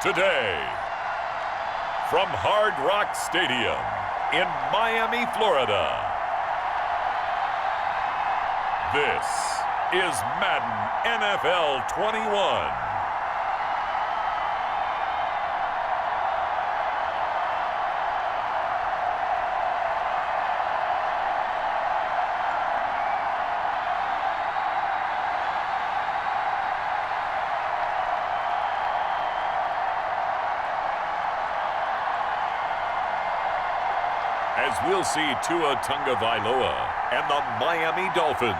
Today, from Hard Rock Stadium in Miami, Florida, this is Madden NFL 21. As we'll see Tua Tagovailoa and the Miami Dolphins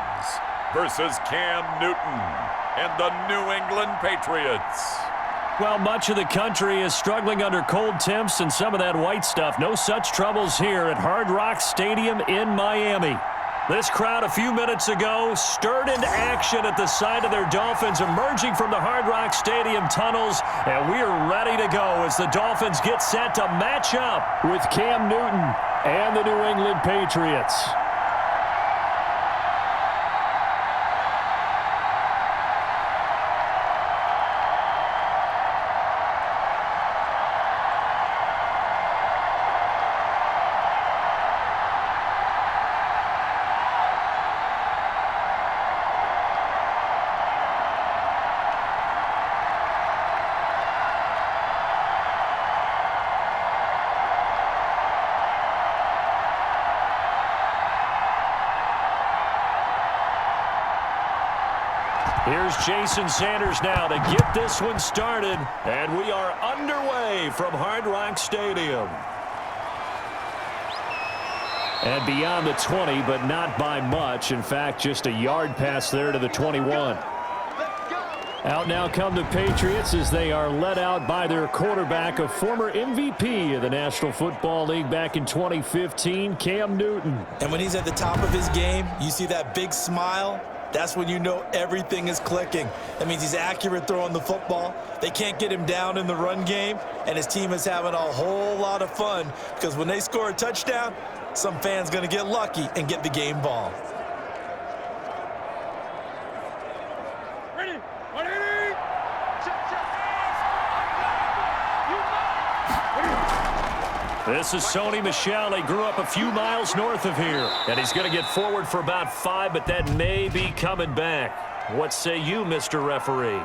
versus Cam Newton and the New England Patriots. Well, much of the country is struggling under cold temps and some of that white stuff. No such troubles here at Hard Rock Stadium in Miami. This crowd a few minutes ago stirred into action at the side of their Dolphins emerging from the Hard Rock Stadium tunnels, and we are ready to go as the Dolphins get set to match up with Cam Newton and the New England Patriots. Here's Jason Sanders now to get this one started, and we are underway from Hard Rock Stadium. And beyond the 20, but not by much. In fact, just a yard pass there to the 21. Out now come the Patriots as they are led out by their quarterback, a former MVP of the National Football League back in 2015, Cam Newton. And when he's at the top of his game, you see that big smile. That's when you know everything is clicking. That means he's accurate throwing the football. They can't get him down in the run game, and his team is having a whole lot of fun because when they score a touchdown, some fan's going to get lucky and get the game ball. Ready? This is Sony Michel. He grew up a few miles north of here. And he's going to get forward for about 5, but that may be coming back. What say you, Mr. Referee?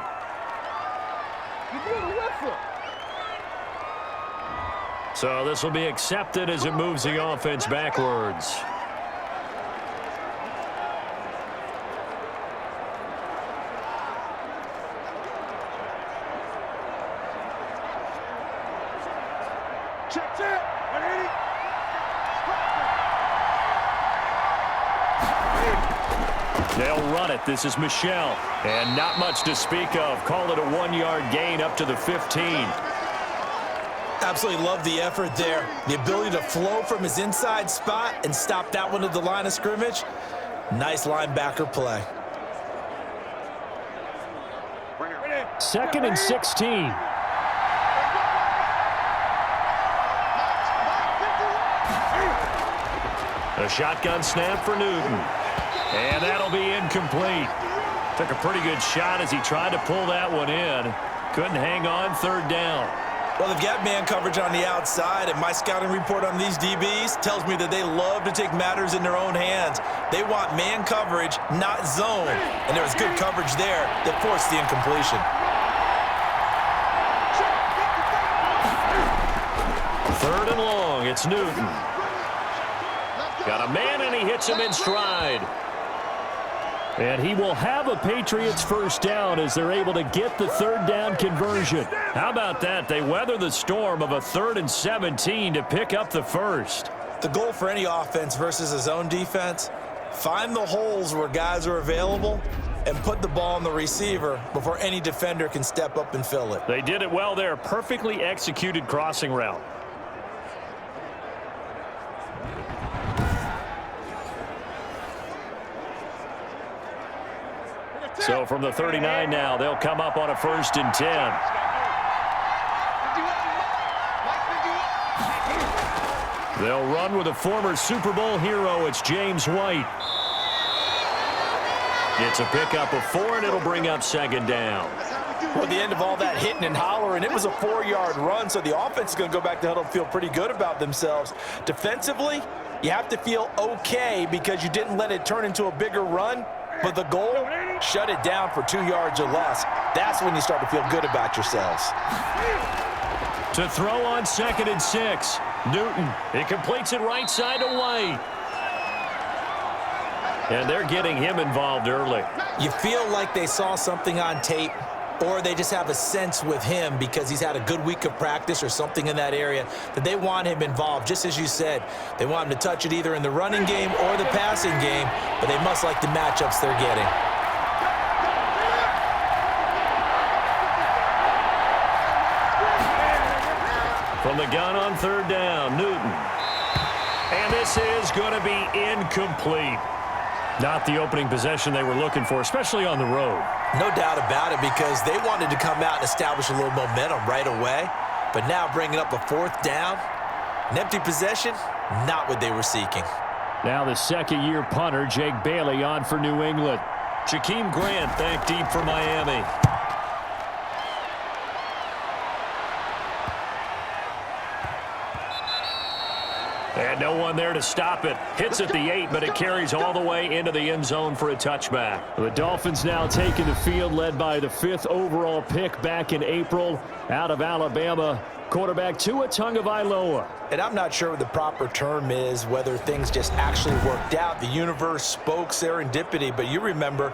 So this will be accepted as it moves the offense backwards. Check it. They'll run it. This is Michel. And not much to speak of. Call it a 1-yard gain up to the 15. Absolutely love the effort there. The ability to flow from his inside spot and stop that one at the line of scrimmage. Nice linebacker play. 2nd and 16. A shotgun snap for Newton. And that'll be incomplete. Took a pretty good shot as he tried to pull that one in. Couldn't hang on 3rd down. Well, they've got man coverage on the outside, and my scouting report on these DBs tells me that they love to take matters in their own hands. They want man coverage, not zone. And there was good coverage there that forced the incompletion. 3rd and long. It's Newton. Got a man, and he hits him in stride. And he will have a Patriots first down as they're able to get the 3rd down conversion. How about that? They weather the storm of a 3rd and 17 to pick up the first. The goal for any offense versus a zone defense, find the holes where guys are available and put the ball on the receiver before any defender can step up and fill it. They did it well there. Perfectly executed crossing route. So from the 39 now, they'll come up on a 1st and 10. They'll run with a former Super Bowl hero. It's James White. It's a pickup of 4, and it'll bring up second down. Well, at the end of all that hitting and hollering, it was a 4-yard run, so the offense is going to go back to huddle and feel pretty good about themselves. Defensively, you have to feel okay because you didn't let it turn into a bigger run, but the goal, shut it down for 2 yards or less. That's when you start to feel good about yourselves. To throw on 2nd and 6. Newton, he completes it right side to White. And they're getting him involved early. You feel like they saw something on tape, or they just have a sense with him because he's had a good week of practice or something in that area that they want him involved. Just as you said, they want him to touch it either in the running game or the passing game, but they must like the matchups they're getting. From the gun on 3rd down, Newton. And this is going to be incomplete. Not the opening possession they were looking for, especially on the road. No doubt about it, because they wanted to come out and establish a little momentum right away. But now bringing up a 4th down, an empty possession, not what they were seeking. Now the second-year punter, Jake Bailey, on for New England. Jakeem Grant back deep for Miami. And no one there to stop it. Hits at the 8, but it carries all the way into the end zone for a touchback. The Dolphins now taking the field, led by the 5th overall pick back in April out of Alabama, quarterback Tua Tagovailoa. And I'm not sure what the proper term is, whether things just actually worked out. The universe spoke serendipity, but you remember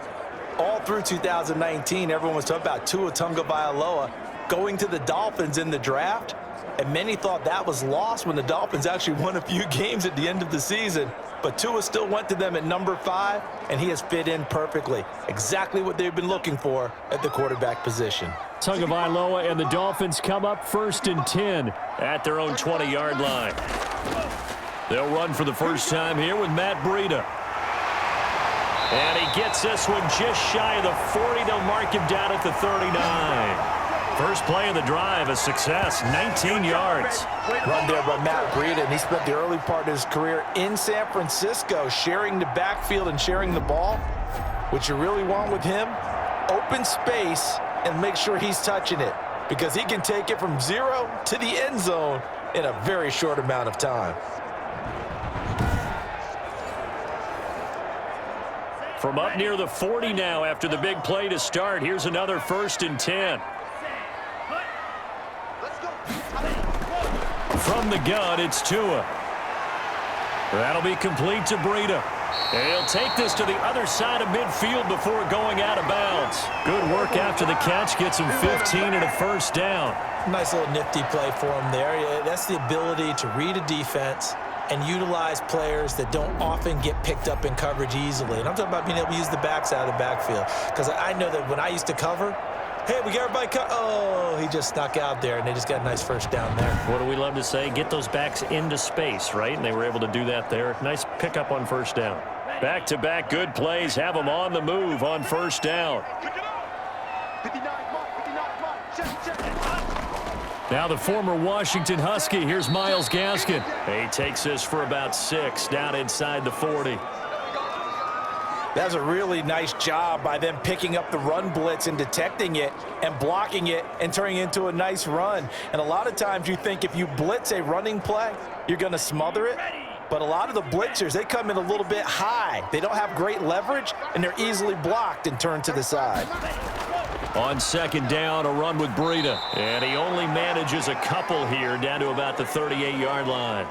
all through 2019, everyone was talking about Tua Tagovailoa going to the Dolphins in the draft. And many thought that was lost when the Dolphins actually won a few games at the end of the season. But Tua still went to them at number 5, and he has fit in perfectly. Exactly what they've been looking for at the quarterback position. Tagovailoa and the Dolphins come up 1st and 10 at their own 20-yard line. They'll run for the first time here with Matt Breida. And he gets this one just shy of the 40. They'll mark him down at the 39. First play of the drive, a success, 19 yards. Run there by Matt Breida, and he spent the early part of his career in San Francisco, sharing the backfield and sharing the ball. What you really want with him, open space and make sure he's touching it, because he can take it from 0 to the end zone in a very short amount of time. From up near the 40 now after the big play to start, here's another 1st and 10. From the gun, it's Tua. That'll be complete to Breida. And he'll take this to the other side of midfield before going out of bounds. Good work after the catch. Gets him 15 and a 1st down. Nice little nifty play for him there. That's the ability to read a defense and utilize players that don't often get picked up in coverage easily. And I'm talking about being able to use the backside of the backfield. Because I know that when I used to cover, hey, we got everybody cut. Oh, he just snuck out there, and they just got a nice 1st down there. What do we love to say? Get those backs into space, right? And they were able to do that there. Nice pickup on 1st down. Back-to-back good plays have them on the move on 1st down. Now the former Washington Husky. Here's Myles Gaskin. He takes this for about 6 down inside the 40. That's a really nice job by them picking up the run blitz and detecting it and blocking it and turning it into a nice run. And a lot of times you think if you blitz a running play, you're going to smother it. But a lot of the blitzers, they come in a little bit high. They don't have great leverage, and they're easily blocked and turned to the side. On 2nd down, a run with Breida. And he only manages a couple here down to about the 38-yard line.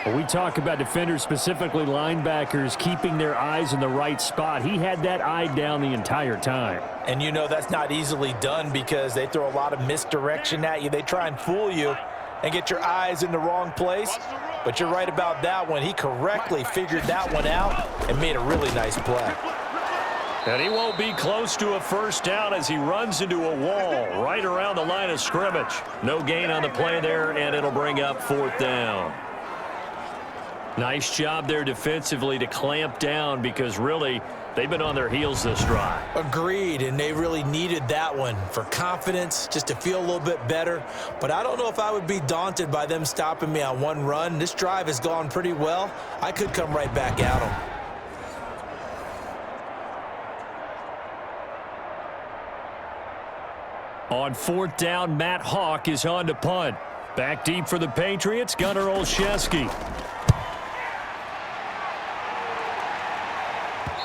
When we talk about defenders, specifically linebackers, keeping their eyes in the right spot, he had that eye down the entire time. And you know that's not easily done because they throw a lot of misdirection at you. They try and fool you and get your eyes in the wrong place. But you're right about that one. He correctly figured that one out and made a really nice play. And he won't be close to a 1st down as he runs into a wall right around the line of scrimmage. No gain on the play there, and it'll bring up 4th down. Nice job there defensively to clamp down because really they've been on their heels this drive. Agreed, and they really needed that one for confidence, just to feel a little bit better. But I don't know if I would be daunted by them stopping me on one run. This drive has gone pretty well. I could come right back at them. On 4th down, Matt Hawk is on to punt. Back deep for the Patriots, Gunnar Olszewski.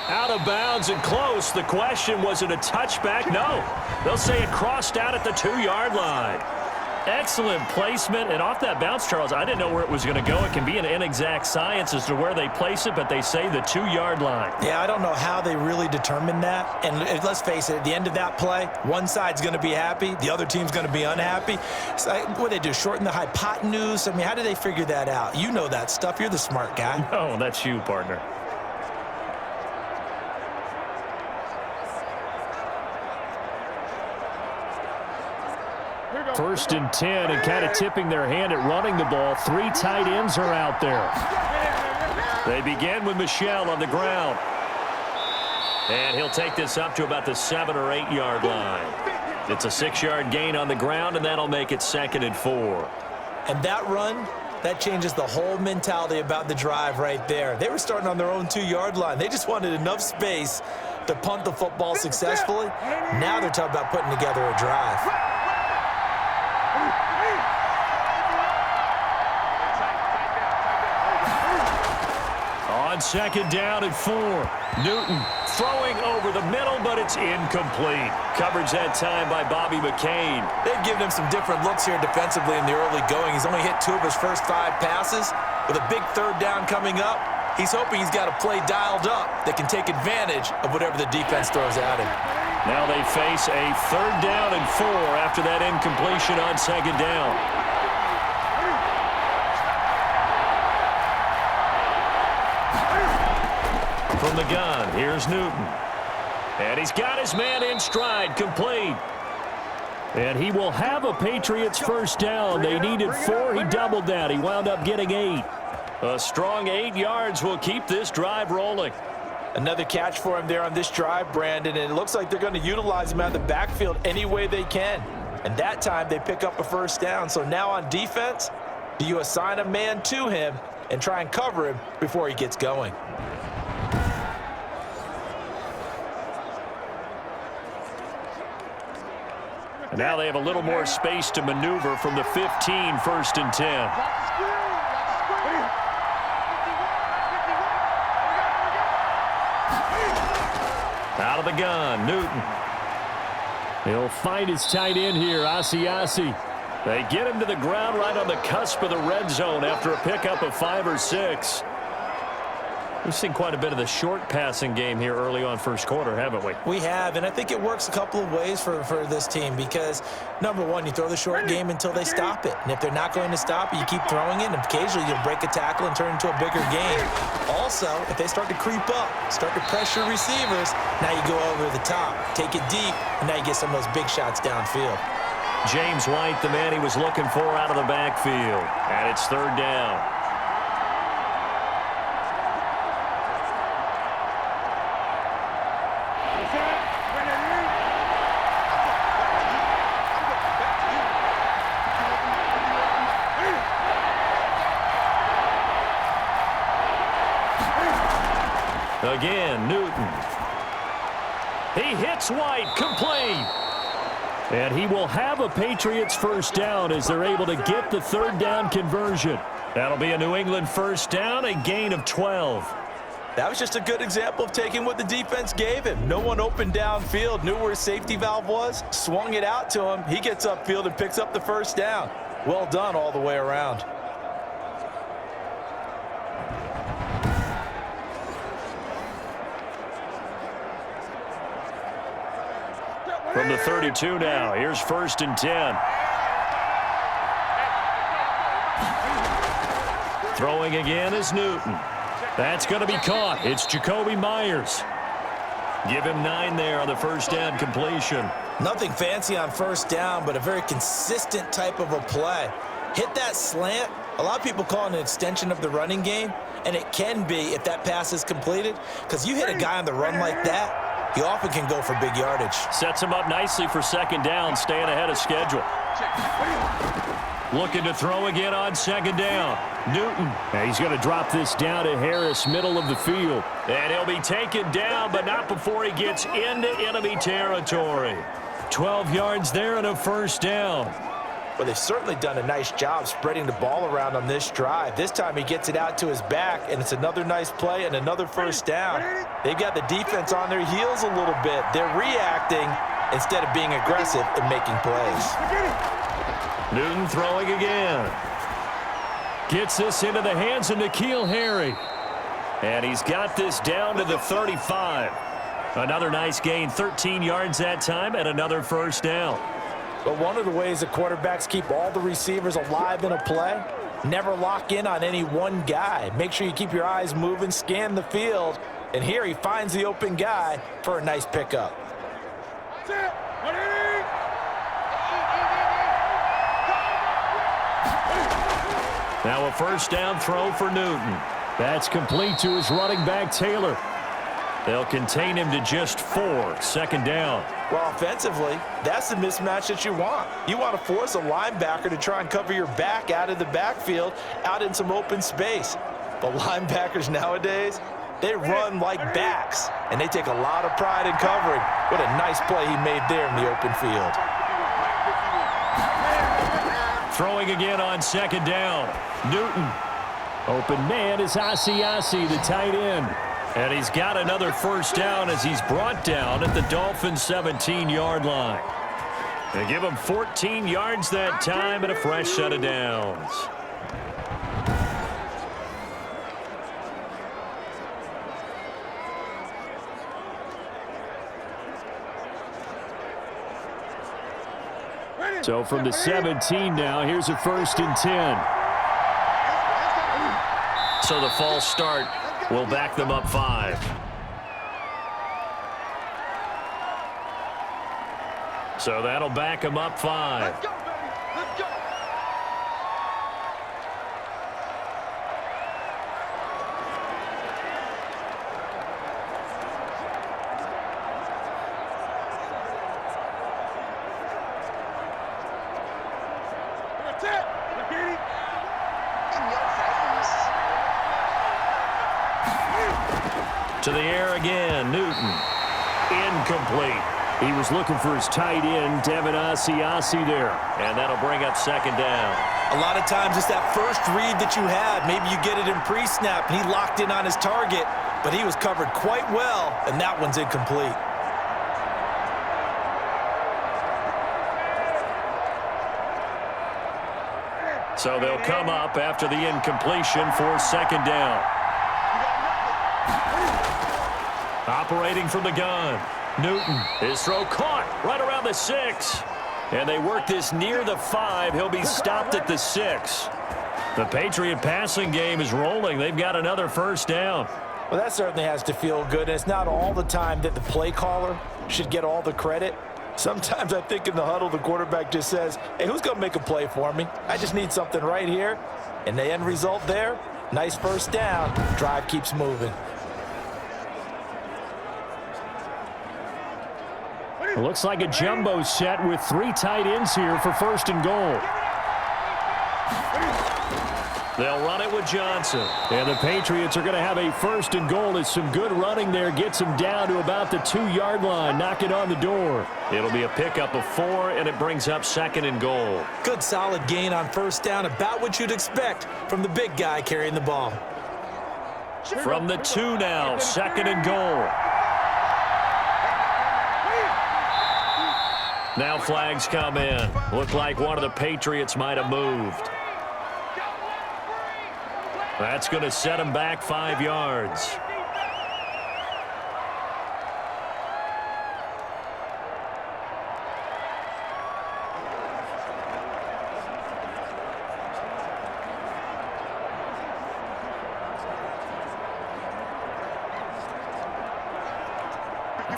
Out of bounds and close. The question, was it a touchback? No. They'll say it crossed out at the 2-yard line. Excellent placement, and off that bounce, Charles, I didn't know where it was going to go. It can be an inexact science as to where they place it, but they say the 2-yard line. Yeah, I don't know how they really determined that. And let's face it, at the end of that play, one side's going to be happy, the other team's going to be unhappy. It's like, what do they do, shorten the hypotenuse? I mean, how do they figure that out? You know that stuff. You're the smart guy. Oh, that's you, partner. First and 10, and kind of tipping their hand at running the ball. 3 tight ends are out there. They begin with Michel on the ground. And he'll take this up to about the 7 or 8 yard line. It's a 6-yard gain on the ground, and that'll make it 2nd and 4. And that run, that changes the whole mentality about the drive right there. They were starting on their own 2-yard line. They just wanted enough space to punt the football successfully. Now they're talking about putting together a drive. On 2nd down and 4. Newton throwing over the middle, but it's incomplete. Coverage that time by Bobby McCain. They've given him some different looks here defensively in the early going. He's only hit 2 of his first 5 passes. With a big 3rd down coming up, he's hoping he's got a play dialed up that can take advantage of whatever the defense throws at him. Now they face a 3rd down and 4 after that incompletion on 2nd down. From the gun, here's Newton. And he's got his man in stride, complete. And he will have a Patriots first down. They needed 4. He doubled that. He wound up getting 8. A strong 8 yards will keep this drive rolling. Another catch for him there on this drive, Brandon, and it looks like they're going to utilize him out of the backfield any way they can. And that time they pick up a first down. So now on defense, do you assign a man to him and try and cover him before he gets going? And now they have a little more space to maneuver from the 15, 1st and 10. Out of the gun, Newton. He'll find his tight end here, Asiasi. They get him to the ground right on the cusp of the red zone after a pickup of 5 or 6. We've seen quite a bit of the short passing game here early on first quarter, haven't we? We have, and I think it works a couple of ways for this team because, number one, you throw the short game until they stop it. And if they're not going to stop it, you keep throwing it, and occasionally you'll break a tackle and turn it into a bigger game. Also, if they start to creep up, start to pressure receivers, now you go over the top, take it deep, and now you get some of those big shots downfield. James White, the man he was looking for out of the backfield. And it's 3rd down. Again, Newton. He hits White, complete. And he will have a Patriots first down as they're able to get the 3rd down conversion. That'll be a New England first down, a gain of 12. That was just a good example of taking what the defense gave him. No one opened downfield, knew where his safety valve was, swung it out to him. He gets upfield and picks up the first down. Well done all the way around. From the 32 now, here's 1st and 10. Throwing again is Newton. That's going to be caught. It's Jacoby Myers. Give him 9 there on the first down completion. Nothing fancy on first down, but a very consistent type of a play. Hit that slant. A lot of people call it an extension of the running game, and it can be if that pass is completed, because you hit a guy on the run like that, he often can go for big yardage. Sets him up nicely for 2nd down, staying ahead of schedule. Looking to throw again on 2nd down. Newton. And he's going to drop this down to Harris, middle of the field. And he'll be taken down, but not before he gets into enemy territory. 12 yards there and a first down. Well, they've certainly done a nice job spreading the ball around on this drive. This time he gets it out to his back, and it's another nice play and another first down. They've got the defense on their heels a little bit. They're reacting instead of being aggressive and making plays. Newton throwing again. Gets this into the hands of N'Keal Harry. And he's got this down to the 35. Another nice gain, 13 yards that time, and another first down. But one of the ways the quarterbacks keep all the receivers alive in a play, never lock in on any one guy. Make sure you keep your eyes moving, scan the field, and here he finds the open guy for a nice pickup. Now a first down throw for Newton. That's complete to his running back, Taylor. They'll contain him to just 4, second down. Well, offensively, that's the mismatch that you want. You want to force a linebacker to try and cover your back out of the backfield, out in some open space. But linebackers nowadays, they run like backs, and they take a lot of pride in covering. What a nice play he made there in the open field. Throwing again on second down. Newton. Open man is Asiasi, the tight end. And he's got another first down as he's brought down at the Dolphins' 17-yard line. They give him 14 yards that time and a fresh set of downs. So from the 17 now, here's a 1st and 10. So the false start will back them up 5. So that'll back them up 5. Let's go, baby. Let's go. That's it. Look at it. In your face. To the air again, Newton. Incomplete. He was looking for his tight end, Devin Asiasi there. And that'll bring up second down. A lot of times it's that first read that you have. Maybe you get it in pre-snap, and he locked in on his target, but he was covered quite well, and that one's incomplete. So they'll come up after the incompletion for second down. Operating from the gun. Newton, his throw caught right around the 6. And they work this near the 5. He'll be stopped at the 6. The Patriot passing game is rolling. They've got another first down. Well, that certainly has to feel good. And it's not all the time that the play caller should get all the credit. Sometimes I think in the huddle, the quarterback just says, hey, who's going to make a play for me? I just need something right here. And the end result there, nice first down. Drive keeps moving. It looks like a jumbo set with 3 tight ends here for 1st and goal. They'll run it with Johnson. And the Patriots are going to have a 1st and goal as some good running there gets them down to about the 2-yard line. Knock it on the door. It'll be a pickup of 4, and it brings up 2nd and goal. Good solid gain on first down, about what you'd expect from the big guy carrying the ball. From the 2 now, 2nd and goal. Now flags come in. Looked like one of the Patriots might have moved. That's going to set him back 5 yards.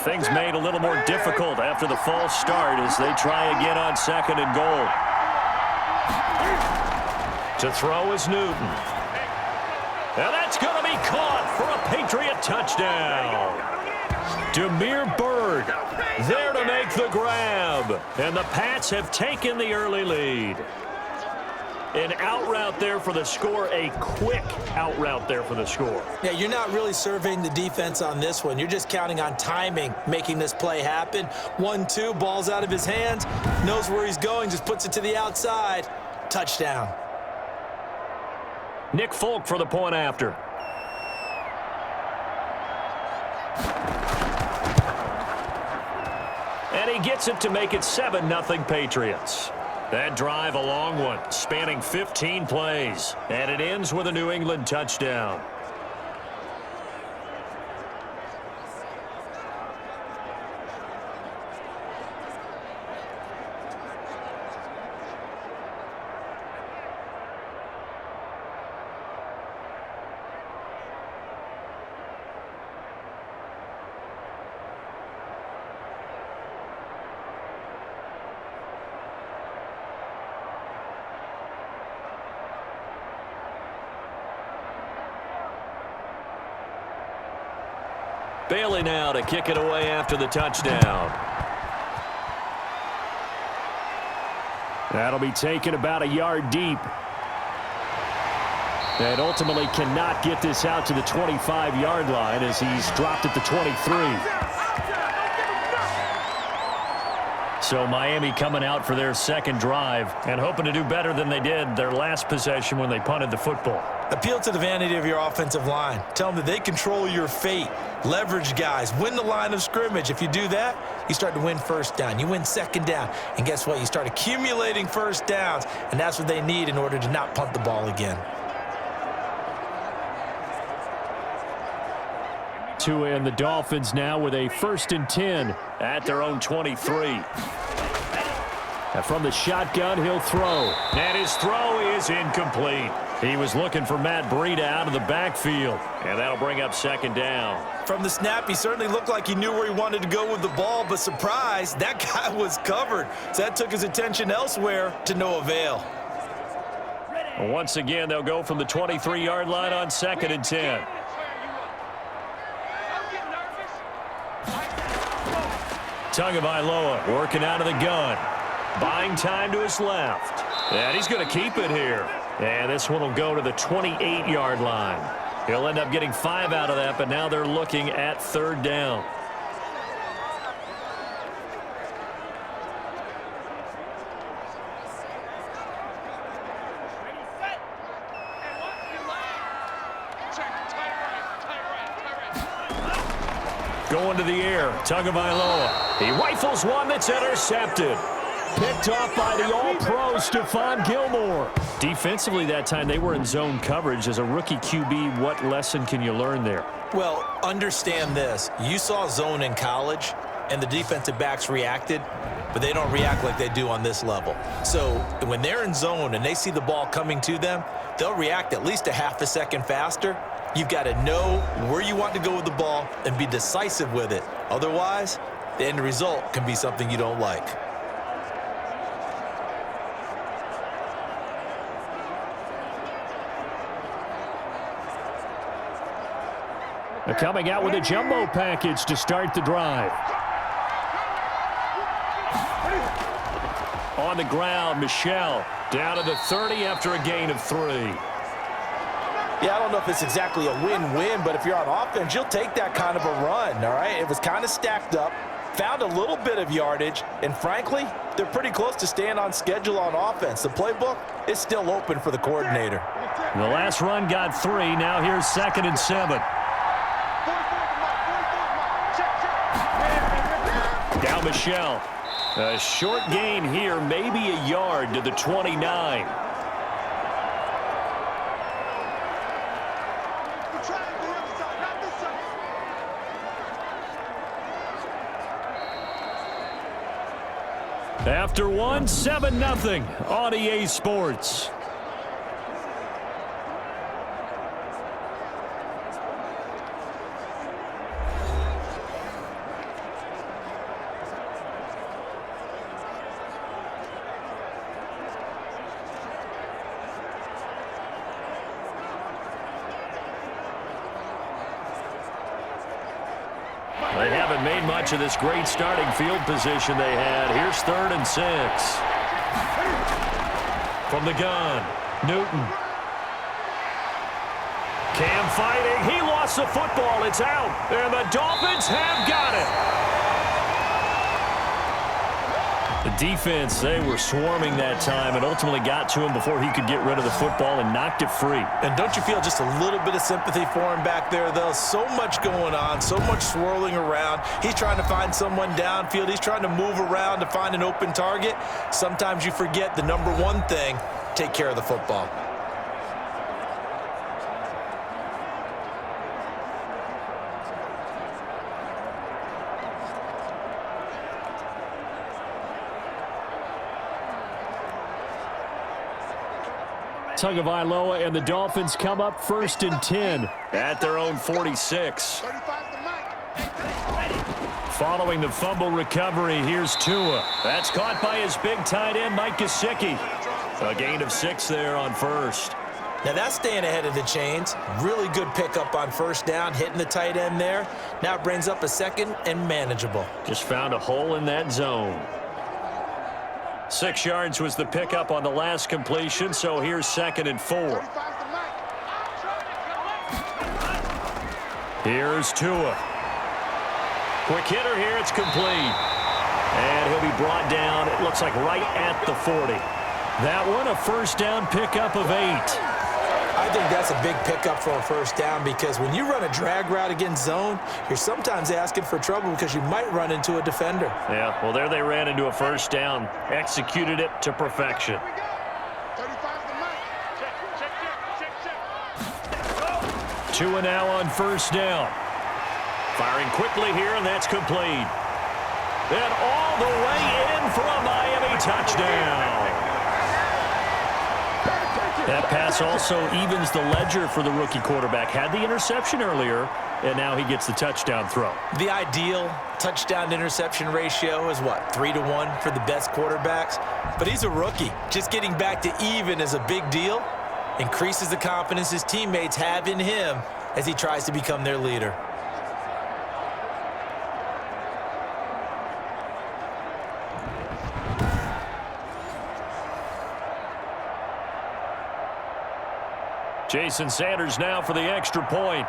Things made a little more difficult after the false start as they try again on 2nd and goal. To throw is Newton. And that's going to be caught for a Patriot touchdown. Damiere Byrd there to make the grab. And the Pats have taken the early lead. An out route there for the score, a quick out route there for the score. Yeah, you're not really surveying the defense on this one. You're just counting on timing, making this play happen. 1-2, ball's out of his hands, knows where he's going, just puts it to the outside. Touchdown. Nick Folk for the point after. And he gets it to make it 7-0 Patriots. That drive, a long one, spanning 15 plays. And it ends with a New England touchdown. Bailey now to kick it away after the touchdown. That'll be taken about a yard deep. And ultimately cannot get this out to the 25-yard line as he's dropped at the 23. So Miami coming out for their second drive and hoping to do better than they did their last possession when they punted the football. Appeal to the vanity of your offensive line. Tell them that they control your fate. Leverage guys. Win the line of scrimmage. If you do that, you start to win first down. You win second down. And guess what? You start accumulating first downs. And that's what they need in order to not punt the ball again. Tua and the Dolphins now with a 1st and 10 at their own 23. And from the shotgun, he'll throw. And his throw is incomplete. He was looking for Matt Breida out of the backfield. And that'll bring up second down. From the snap, he certainly looked like he knew where he wanted to go with the ball, but surprise, that guy was covered. So that took his attention elsewhere to no avail. Once again, they'll go from the 23-yard line on 2nd and 10. Tagovailoa working out of the gun. Buying time to his left. And he's going to keep it here. And this one will go to the 28-yard line. He'll end up getting 5 out of that, but now they're looking at 3rd down. Going to the air, Tagovailoa. He rifles one that's intercepted. Picked off by the all-pro Stephon Gilmore. Defensively that time, they were in zone coverage. As a rookie QB, what lesson can you learn there? Well, understand this. You saw zone in college, and the defensive backs reacted, but they don't react like they do on this level. So when they're in zone and they see the ball coming to them, they'll react at least a half a second faster. You've got to know where you want to go with the ball and be decisive with it. Otherwise, the end result can be something you don't like. They're coming out with a jumbo package to start the drive. On the ground, Michel down to the 30 after a gain of 3. Yeah, I don't know if it's exactly a win-win, but if you're on offense, you'll take that kind of a run, all right? It was kind of stacked up, found a little bit of yardage, and frankly, they're pretty close to staying on schedule on offense. The playbook is still open for the coordinator. The last run got 3. Now here's 2nd and 7. Now Michel. A short gain here, maybe a yard to the 29. After one, 7-0 on EA Sports. They haven't made much of this great starting field position they had. Here's 3rd and 6. From the gun, Newton. Cam fighting. He lost the football. It's out. And the Dolphins have got it. The defense, they were swarming that time and ultimately got to him before he could get rid of the football and knocked it free. And don't you feel just a little bit of sympathy for him back there, though? So much going on, so much swirling around. He's trying to find someone downfield. He's trying to move around to find an open target. Sometimes you forget the number one thing, take care of the football. Tagovailoa and the Dolphins come up 1st and 10 at their own 46. Following the fumble recovery, here's Tua. That's caught by his big tight end, Mike Gesicki. A gain of 6 there on first. Now that's staying ahead of the chains. Really good pickup on first down, hitting the tight end there. Now it brings up a second and manageable. Just found a hole in that zone. 6 yards was the pickup on the last completion, so here's 2nd and 4. Here's Tua. Quick hitter here, it's complete. And he'll be brought down, it looks like right at the 40. That one, a first down pickup of 8. I think that's a big pickup for a first down because when you run a drag route against zone, you're sometimes asking for trouble because you might run into a defender. Yeah, well, there they ran into a first down. Executed it to perfection. 2 now on first down. Firing quickly here, and that's complete. And all the way in for a Miami touchdown. That pass also evens the ledger for the rookie quarterback. Had the interception earlier, and now he gets the touchdown throw. The ideal touchdown-interception ratio is, what, 3-to-1 for the best quarterbacks? But he's a rookie. Just getting back to even is a big deal. Increases the confidence his teammates have in him as he tries to become their leader. Jason Sanders now for the extra point.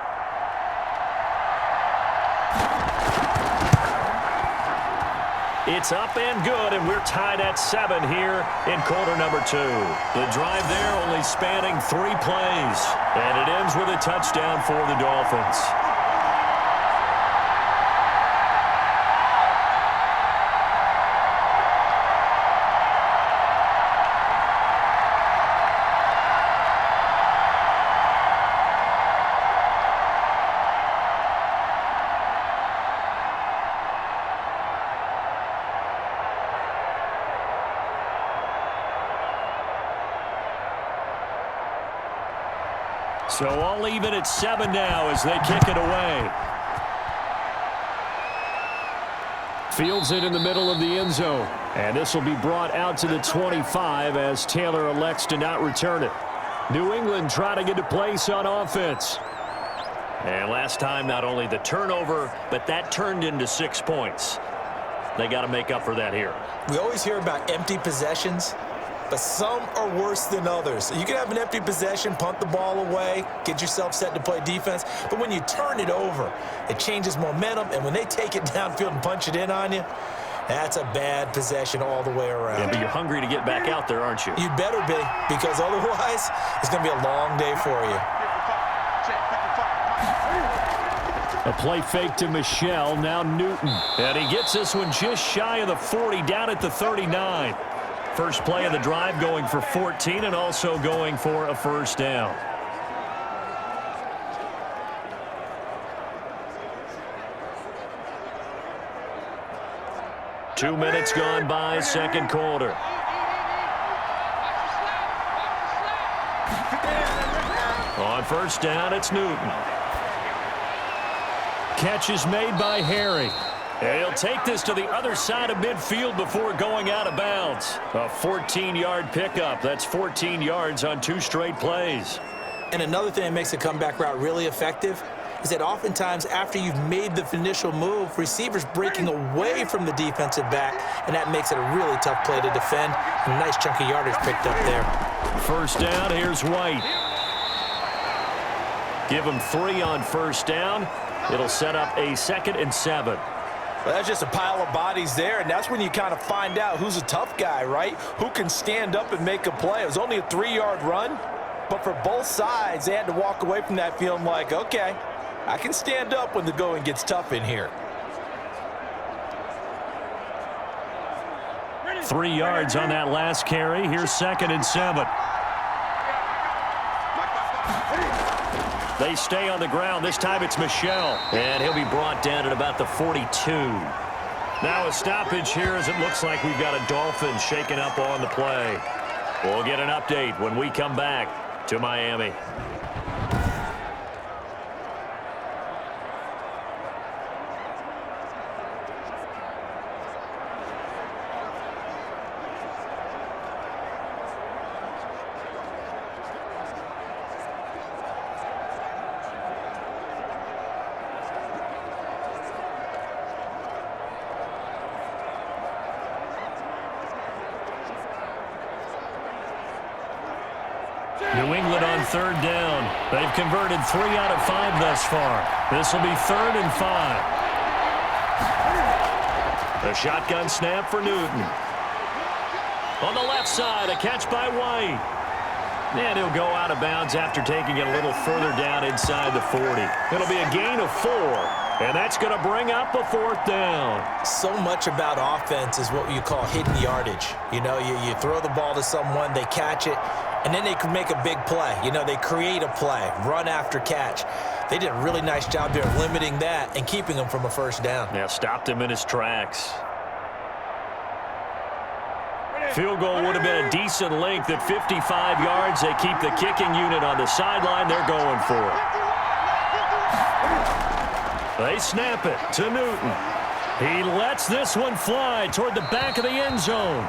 It's up and good, and we're tied at 7 here in quarter number 2. The drive there only spanning 3 plays, and it ends with a touchdown for the Dolphins. So all even at 7 now as they kick it away. Fields it in the middle of the end zone. And this will be brought out to the 25 as Taylor elects to not return it. New England trying to get a place on offense. And last time, not only the turnover, but that turned into 6 points. They got to make up for that here. We always hear about empty possessions, but some are worse than others. You can have an empty possession, punt the ball away, get yourself set to play defense. But when you turn it over, it changes momentum. And when they take it downfield and punch it in on you, that's a bad possession all the way around. Yeah, but you're hungry to get back out there, aren't you? You better be, because otherwise it's going to be a long day for you. A play fake to Michelle, now Newton. And he gets this one just shy of the 40, down at the 39. First play of the drive going for 14 and also going for a first down. Two minutes gone by, second quarter. On first down, it's Newton. Catch is made by Harry. And he'll take this to the other side of midfield before going out of bounds. A 14-yard pickup. That's 14 yards on 2 straight plays. And another thing that makes a comeback route really effective, is that oftentimes after you've made the initial move, receivers breaking away from the defensive back, and that makes it a really tough play to defend. And a nice chunk of yardage picked up there. First down, here's White. Give him 3 on first down. It'll set up a 2nd and 7. Well, that's just a pile of bodies there, and that's when you kind of find out who's a tough guy, right? Who can stand up and make a play. It was only a 3-yard run, but for both sides, they had to walk away from that feeling like, okay, I can stand up when the going gets tough in here. 3 yards on that last carry. Here's 2nd and 7. They stay on the ground. This time it's Michel. And he'll be brought down at about the 42. Now a stoppage here as it looks like we've got a Dolphins shaking up on the play. We'll get an update when we come back to Miami. New England on 3rd down. They've converted 3 out of 5 thus far. This will be 3rd and 5. A shotgun snap for Newton. On the left side, a catch by White. And he'll go out of bounds after taking it a little further down inside the 40. It'll be a gain of 4. And that's going to bring up a 4th down. So much about offense is what you call hidden yardage. You know, you throw the ball to someone, they catch it, and then they can make a big play. You know, they create a play, run after catch. They did a really nice job there of limiting that and keeping him from a first down. Yeah, stopped him in his tracks. Field goal would have been a decent length at 55 yards. They keep the kicking unit on the sideline. They're going for it. They snap it to Newton. He lets this one fly toward the back of the end zone.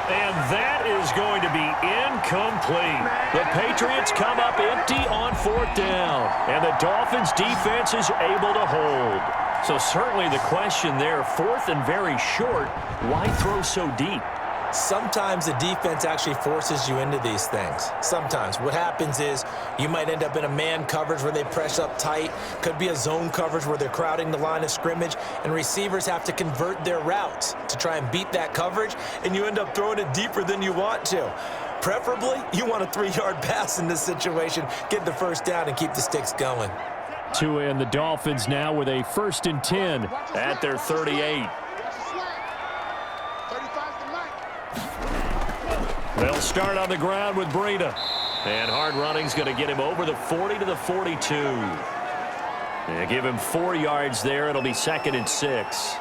And that is going to be incomplete. The Patriots come up empty on 4th down. And the Dolphins defense is able to hold. So certainly the question there, 4th and very short, why throw so deep? Sometimes the defense actually forces you into these things. Sometimes. What happens is you might end up in a man coverage where they press up tight. Could be a zone coverage where they're crowding the line of scrimmage, and receivers have to convert their routes to try and beat that coverage, and you end up throwing it deeper than you want to. Preferably, you want a 3-yard pass in this situation, get the first down and keep the sticks going. Tua and the Dolphins now with a 1st and 10 at their 38. They'll start on the ground with Breida. And hard running's going to get him over the 40 to the 42. And give him 4 yards there. It'll be 2nd and 6.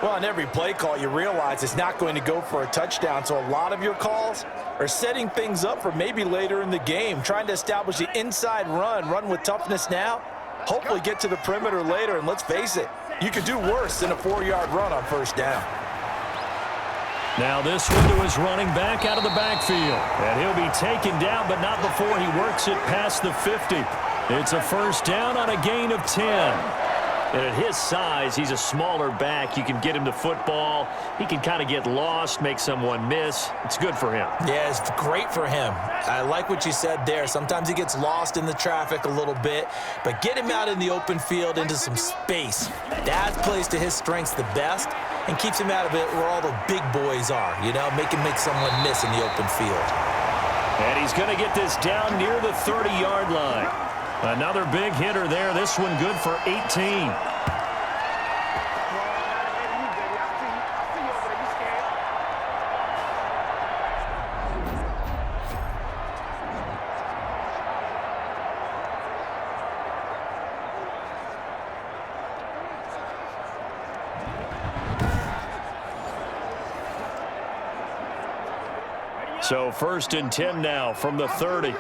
Well, on every play call, you realize it's not going to go for a touchdown. So a lot of your calls are setting things up for maybe later in the game, trying to establish the inside run with toughness now, hopefully get to the perimeter later. And let's face it, you could do worse than a 4-yard run on first down. Now this one to his running back out of the backfield. And he'll be taken down, but not before he works it past the 50. It's a first down on a gain of 10. And at his size, he's a smaller back. You can get him the football. He can kind of get lost, make someone miss. It's good for him. Yeah, it's great for him. I like what you said there. Sometimes he gets lost in the traffic a little bit, but get him out in the open field into some space. That plays to his strengths the best and keeps him out of it where all the big boys are, you know, make someone miss in the open field. And he's going to get this down near the 30-yard line. Another big hitter there. This one good for 18. So 1st and 10 now from the 30.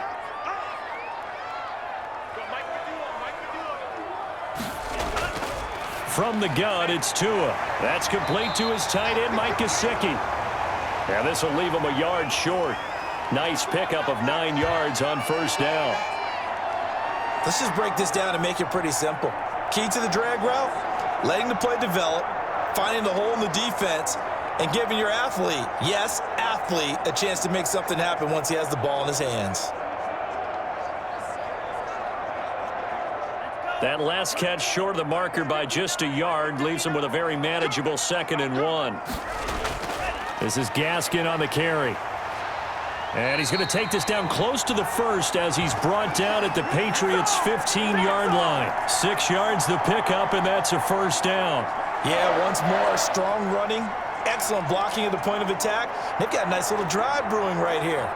From the gun, it's Tua. That's complete to his tight end, Mike Gesicki. And this will leave him a yard short. Nice pickup of 9 yards on first down. Let's just break this down and make it pretty simple. Key to the drag route, letting the play develop, finding the hole in the defense, and giving your athlete, yes, athlete, a chance to make something happen once he has the ball in his hands. That last catch short of the marker by just a yard leaves him with a very manageable 2nd and 1. This is Gaskin on the carry. And he's going to take this down close to the first as he's brought down at the Patriots' 15-yard line. 6 yards the pickup, and that's a first down. Yeah, once more, strong running, excellent blocking at the point of attack. They've got a nice little drive brewing right here.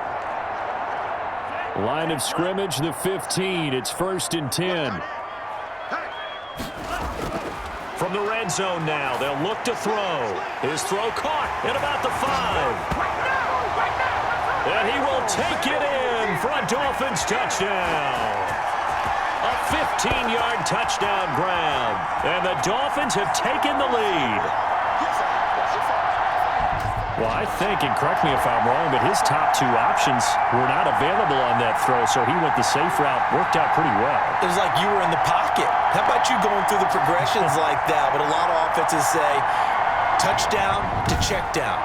Line of scrimmage, the 15. It's 1st and 10. From the red zone now, they'll look to throw. His throw caught at about the 5. And he will take it in for a Dolphins touchdown. A 15-yard touchdown grab. And the Dolphins have taken the lead. Well, I think, and correct me if I'm wrong, but his top 2 options were not available on that throw, so he went the safe route. Worked out pretty well. It was like you were in the pocket. How about you going through the progressions like that? But a lot of offenses say touchdown to check down.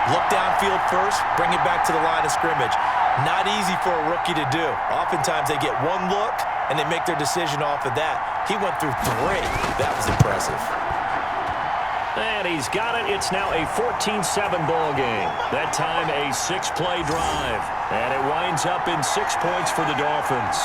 Look downfield first, bring it back to the line of scrimmage. Not easy for a rookie to do. Oftentimes they get one look, and they make their decision off of that. He went through 3. That was impressive. And he's got it. It's now a 14-7 ball game. That time a 6-play drive. And it winds up in 6 points for the Dolphins.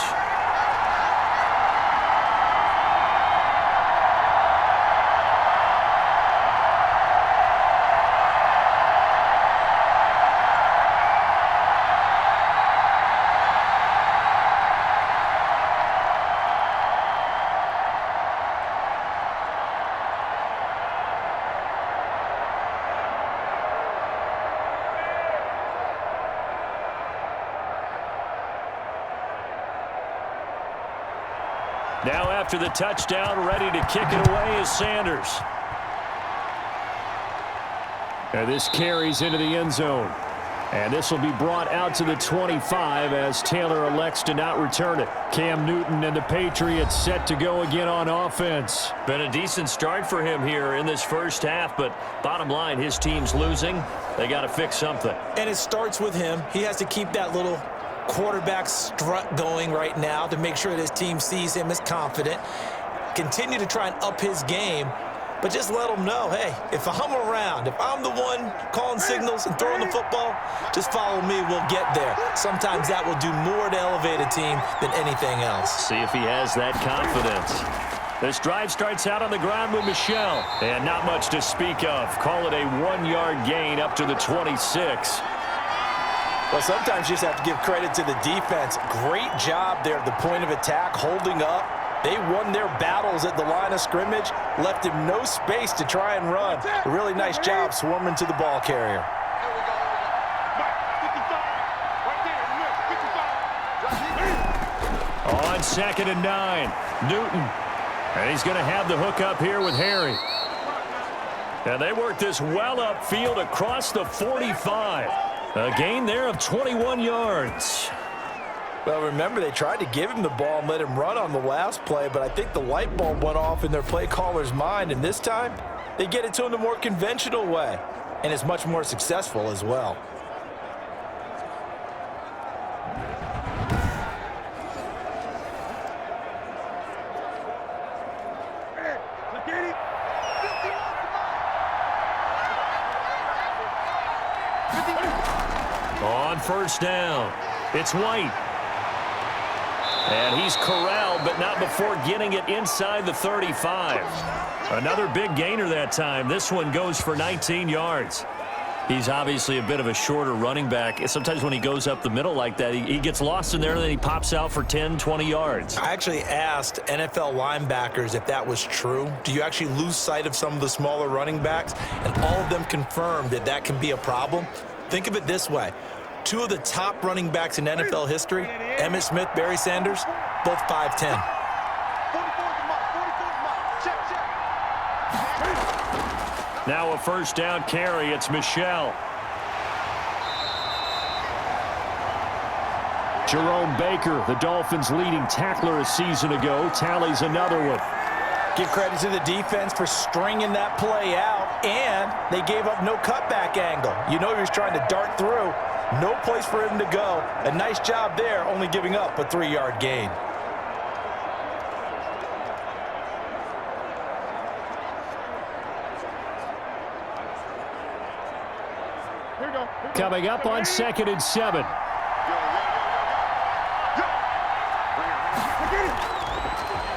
Now after the touchdown, ready to kick it away is Sanders. And this carries into the end zone. And this will be brought out to the 25 as Taylor elects to not return it. Cam Newton and the Patriots set to go again on offense. Been a decent start for him here in this first half, but bottom line, his team's losing. They got to fix something. And it starts with him. He has to keep that little quarterback strut going right now to make sure that his team sees him as confident. Continue to try and up his game, but just let him know, hey, if I'm around, if I'm the one calling signals and throwing the football, just follow me, we'll get there. Sometimes that will do more to elevate a team than anything else. See if he has that confidence. This drive starts out on the ground with Michel, and not much to speak of. Call it a 1-yard gain up to the 26. Well, sometimes you just have to give credit to the defense. Great job there at the point of attack, holding up. They won their battles at the line of scrimmage, left him no space to try and run. A really nice job swarming to the ball carrier. On 2nd and 9, Newton. And he's going to have the hook up here with Harry. And they work this well upfield across the 45. A gain there of 21 yards. Well, remember, they tried to give him the ball and let him run on the last play, but I think the light bulb went off in their play caller's mind, and this time they get it to him the more conventional way, and it's much more successful as well. On 1st down, it's White. And he's corralled, but not before getting it inside the 35. Another big gainer that time. This one goes for 19 yards. He's obviously a bit of a shorter running back. Sometimes when he goes up the middle like that, he gets lost in there, and then he pops out for 10, 20 yards. I actually asked NFL linebackers if that was true. Do you actually lose sight of some of the smaller running backs? And all of them confirmed that that can be a problem. Think of it this way. 2 of the top running backs in NFL history, Emmitt Smith, Barry Sanders, both 5'10". Now a 1st down carry. It's Michel. Jerome Baker, the Dolphins' leading tackler a season ago, tallies another one. Give credit to the defense for stringing that play out, and they gave up no cutback angle. You know he was trying to dart through. No place for him to go. A nice job there, only giving up a 3-yard gain. Coming up on 2nd and 7.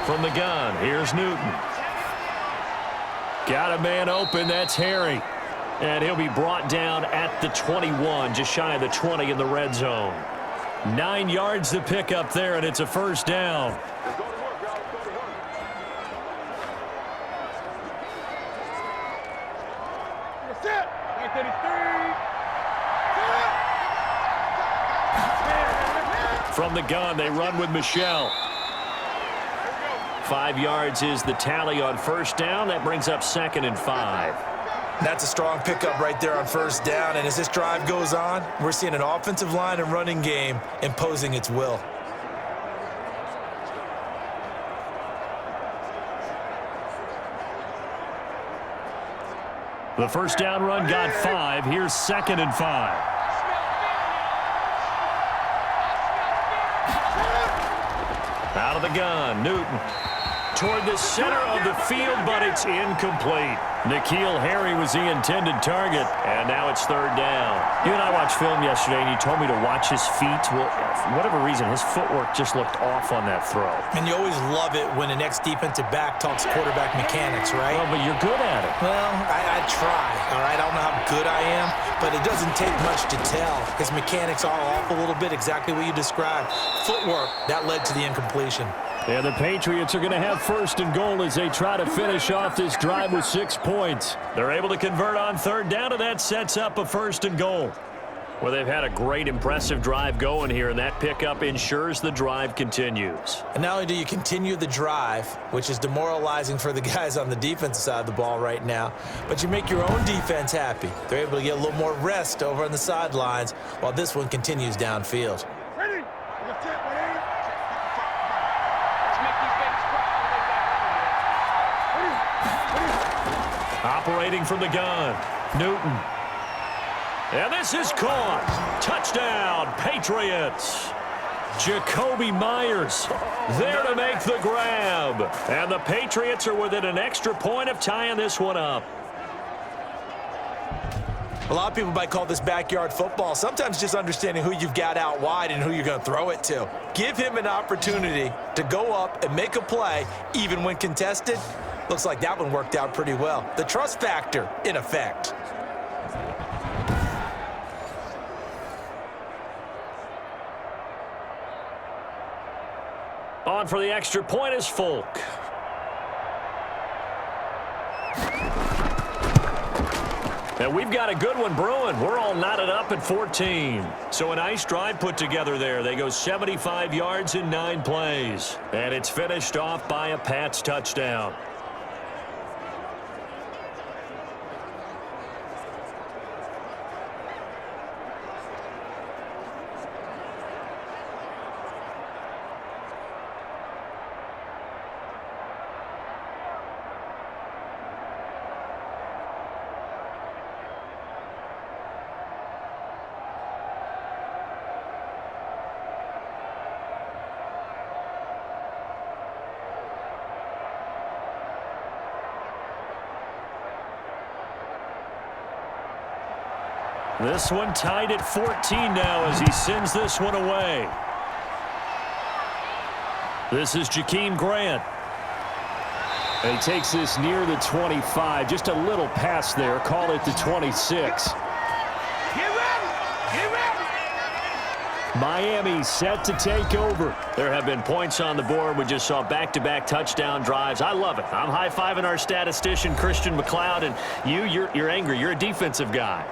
From the gun, here's Newton. Got a man open, that's Harry. And he'll be brought down at the 21, just shy of the 20 in the red zone. 9 yards to pick up there, and it's a first down. From the gun, they run with Michelle. 5 yards is the tally on first down. That brings up 2nd and 5. That's a strong pickup right there on first down. And as this drive goes on, we're seeing an offensive line and running game imposing its will. The first down run got 5. Here's 2nd and 5. Out of the gun, Newton. Toward the center of the field, but it's incomplete. N'Keal Harry was the intended target, and now it's 3rd down. You and I watched film yesterday, and you told me to watch his feet. Well, for whatever reason, his footwork just looked off on that throw. And you always love it when an ex-defensive back talks quarterback mechanics, right? Well, but you're good at it. Well, I try, all right? I don't know how good I am, but it doesn't take much to tell. His mechanics are off a little bit, exactly what you described. Footwork, that led to the incompletion. And the Patriots are going to have 1st and goal as they try to finish off this drive with 6 points. They're able to convert on 3rd down, and that sets up a 1st and goal. Well, they've had a great, impressive drive going here, and that pickup ensures the drive continues. And not only do you continue the drive, which is demoralizing for the guys on the defensive side of the ball right now, but you make your own defense happy. They're able to get a little more rest over on the sidelines while this one continues downfield. Ready? Operating from the gun, Newton. And this is caught. Touchdown, Patriots. Jacoby Myers there to make the grab. And the Patriots are within an extra point of tying this one up. A lot of people might call this backyard football. Sometimes just understanding who you've got out wide and who you're going to throw it to. Give him an opportunity to go up and make a play, even when contested. Looks like that one worked out pretty well. The trust factor in effect. On for the extra point is Folk. And we've got a good one brewing. We're all knotted up at 14. So a nice drive put together there. They go 75 yards in 9 plays. And it's finished off by a Pats touchdown. This one tied at 14 now as he sends this one away. This is Jakeem Grant. And he takes this near the 25. Just a little pass there. Call it the 26. Miami set to take over. There have been points on the board. We just saw back-to-back touchdown drives. I love it. I'm high-fiving our statistician, Christian McLeod, and you're angry. You're a defensive guy.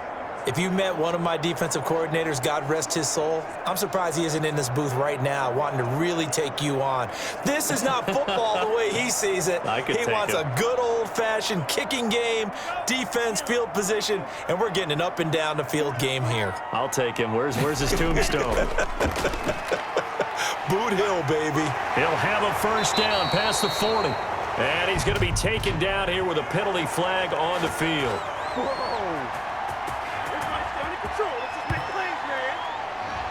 If you met one of my defensive coordinators, God rest his soul, I'm surprised he isn't in this booth right now wanting to really take you on. This is not football the way he sees it. He wants a good old-fashioned kicking game, defense, field position, and we're getting an up and down the field game here. I'll take him. Where's his tombstone? Boot Hill, baby. He'll have a first down past the 40. And he's going to be taken down here with a penalty flag on the field.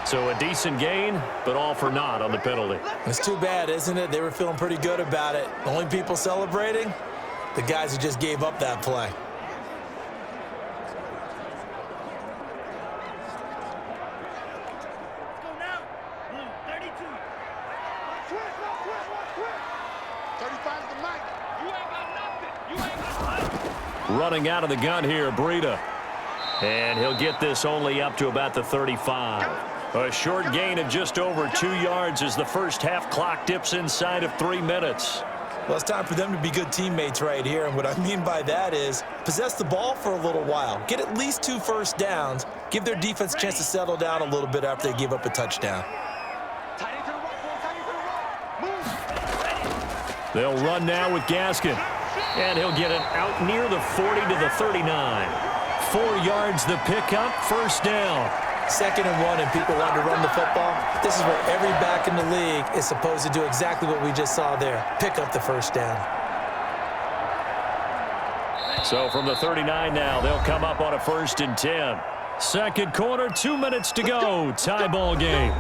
So a decent gain, but all for naught on the penalty. It's too bad, isn't it? They were feeling pretty good about it. The only people celebrating, the guys who just gave up that play. Running out of the gun here, Breida. And he'll get this only up to about the 35. A short gain of just over 2 yards as the first half clock dips inside of 3 minutes. Well, it's time for them to be good teammates right here. And what I mean by that is possess the ball for a little while. Get at least 2 first downs. Give their defense a chance to settle down a little bit after they give up a touchdown. They'll run now with Gaskin. And he'll get it out near the 40 to the 39. 4 yards the pickup, first down. 2nd and 1, and people want to run the football. This is where every back in the league is supposed to do exactly what we just saw there. Pick up the first down. So from the 39 now, they'll come up on a 1st and 10. Second quarter, 2 minutes to go. Tie ball game.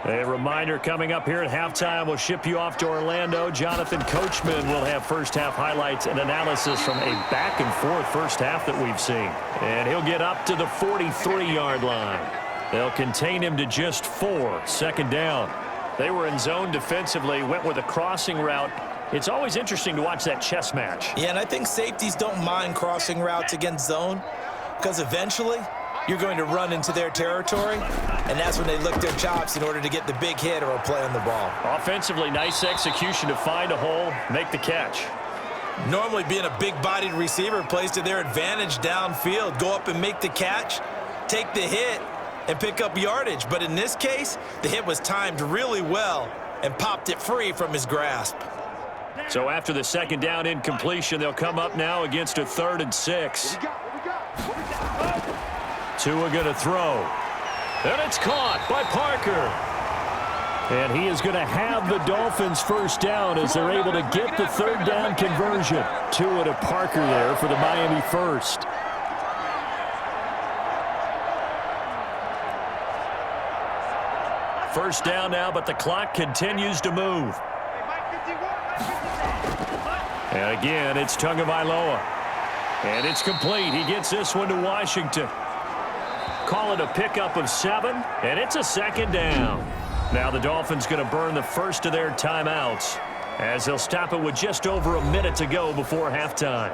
A reminder coming up here at halftime, we'll ship you off to Orlando. Jonathan Coachman will have first half highlights and analysis from a back and forth first half that we've seen. And he'll get up to the 43-yard line. They'll contain him to just 4, 2nd down. They were in zone defensively, went with a crossing route. It's always interesting to watch that chess match. Yeah, and I think safeties don't mind crossing routes against zone because eventually you're going to run into their territory, and that's when they lick their chops in order to get the big hit or a play on the ball. Offensively, nice execution to find a hole, make the catch. Normally being a big-bodied receiver plays to their advantage downfield. Go up and make the catch, take the hit, and pick up yardage. But in this case, the hit was timed really well and popped it free from his grasp. So after the 2nd down incompletion, they'll come up now against a 3rd and 6. Tua going to throw. And it's caught by Parker. And he is going to have the Dolphins first down as they're able to get the 3rd down conversion. Tua to Parker there for the Miami first. First down now, but the clock continues to move. And again, it's Tagovailoa. And it's complete. He gets this one to Washington. Call it a pickup of 7, and it's a 2nd down. Now the Dolphins going to burn the first of their timeouts as they'll stop it with just over a minute to go before halftime.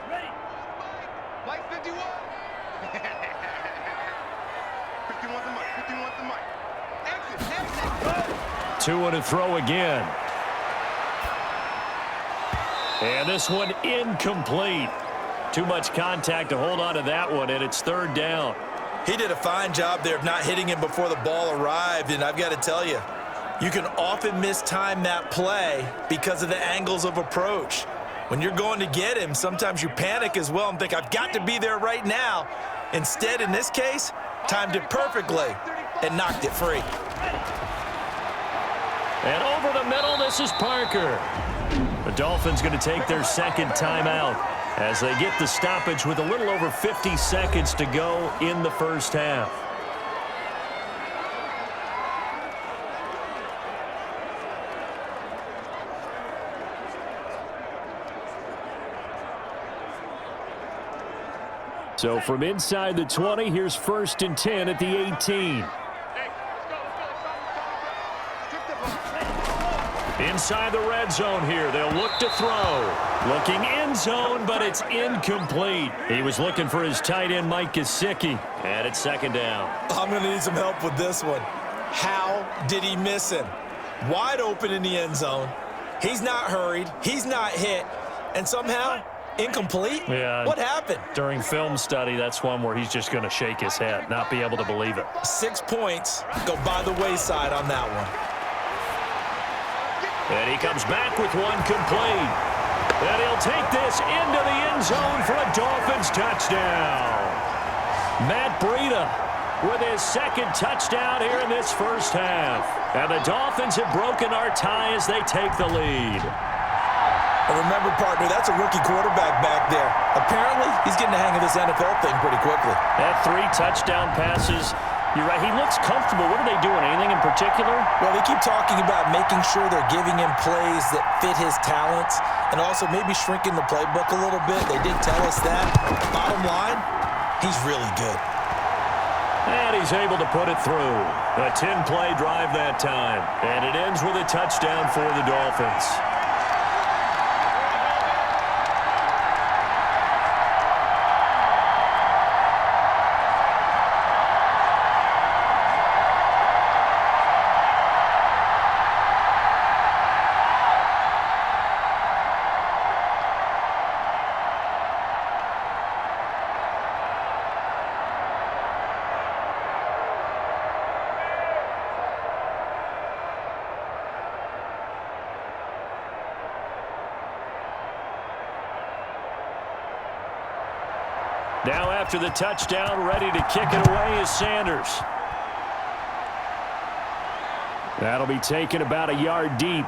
Ready. Mike 51. 51's the mic. 51's the mic. Exit. Tua to throw again. And this one incomplete. Too much contact to hold on to that one, and it's 3rd down. He did a fine job there of not hitting him before the ball arrived, and I've got to tell you, you can often mistime that play because of the angles of approach. When you're going to get him, sometimes you panic as well and think, I've got to be there right now. Instead, in this case, timed it perfectly and knocked it free. And over the middle, this is Parker. The Dolphins going to take their 2nd timeout as they get the stoppage with a little over 50 seconds to go in the first half. So from inside the 20, here's 1st and 10 at the 18. Inside the red zone here, they'll look to throw. Looking end zone, but it's incomplete. He was looking for his tight end, Mike Gesicki, and it's 2nd down. I'm going to need some help with this one. How did he miss him? Wide open in the end zone. He's not hurried. He's not hit. And somehow, Incomplete? Yeah. What happened? During film study, that's one where he's just going to shake his head, not be able to believe it. 6 points go by the wayside on that one. And he comes back with one complete. And he'll take this into the end zone for a Dolphins touchdown. Matt Breida with his second touchdown here in this first half. And the Dolphins have broken our tie as they take the lead. And remember, partner, that's a rookie quarterback back there. Apparently, he's getting the hang of this NFL thing pretty quickly. That 3 touchdown passes. You're right, he looks comfortable. What are they doing? Anything in particular? Well, they keep talking about making sure they're giving him plays that fit his talents and also maybe shrinking the playbook a little bit. They did tell us that. Bottom line, he's really good. And he's able to put it through. A 10-play drive that time. And it ends with a touchdown for the Dolphins. Now after the touchdown, ready to kick it away is Sanders. That'll be taken about a yard deep.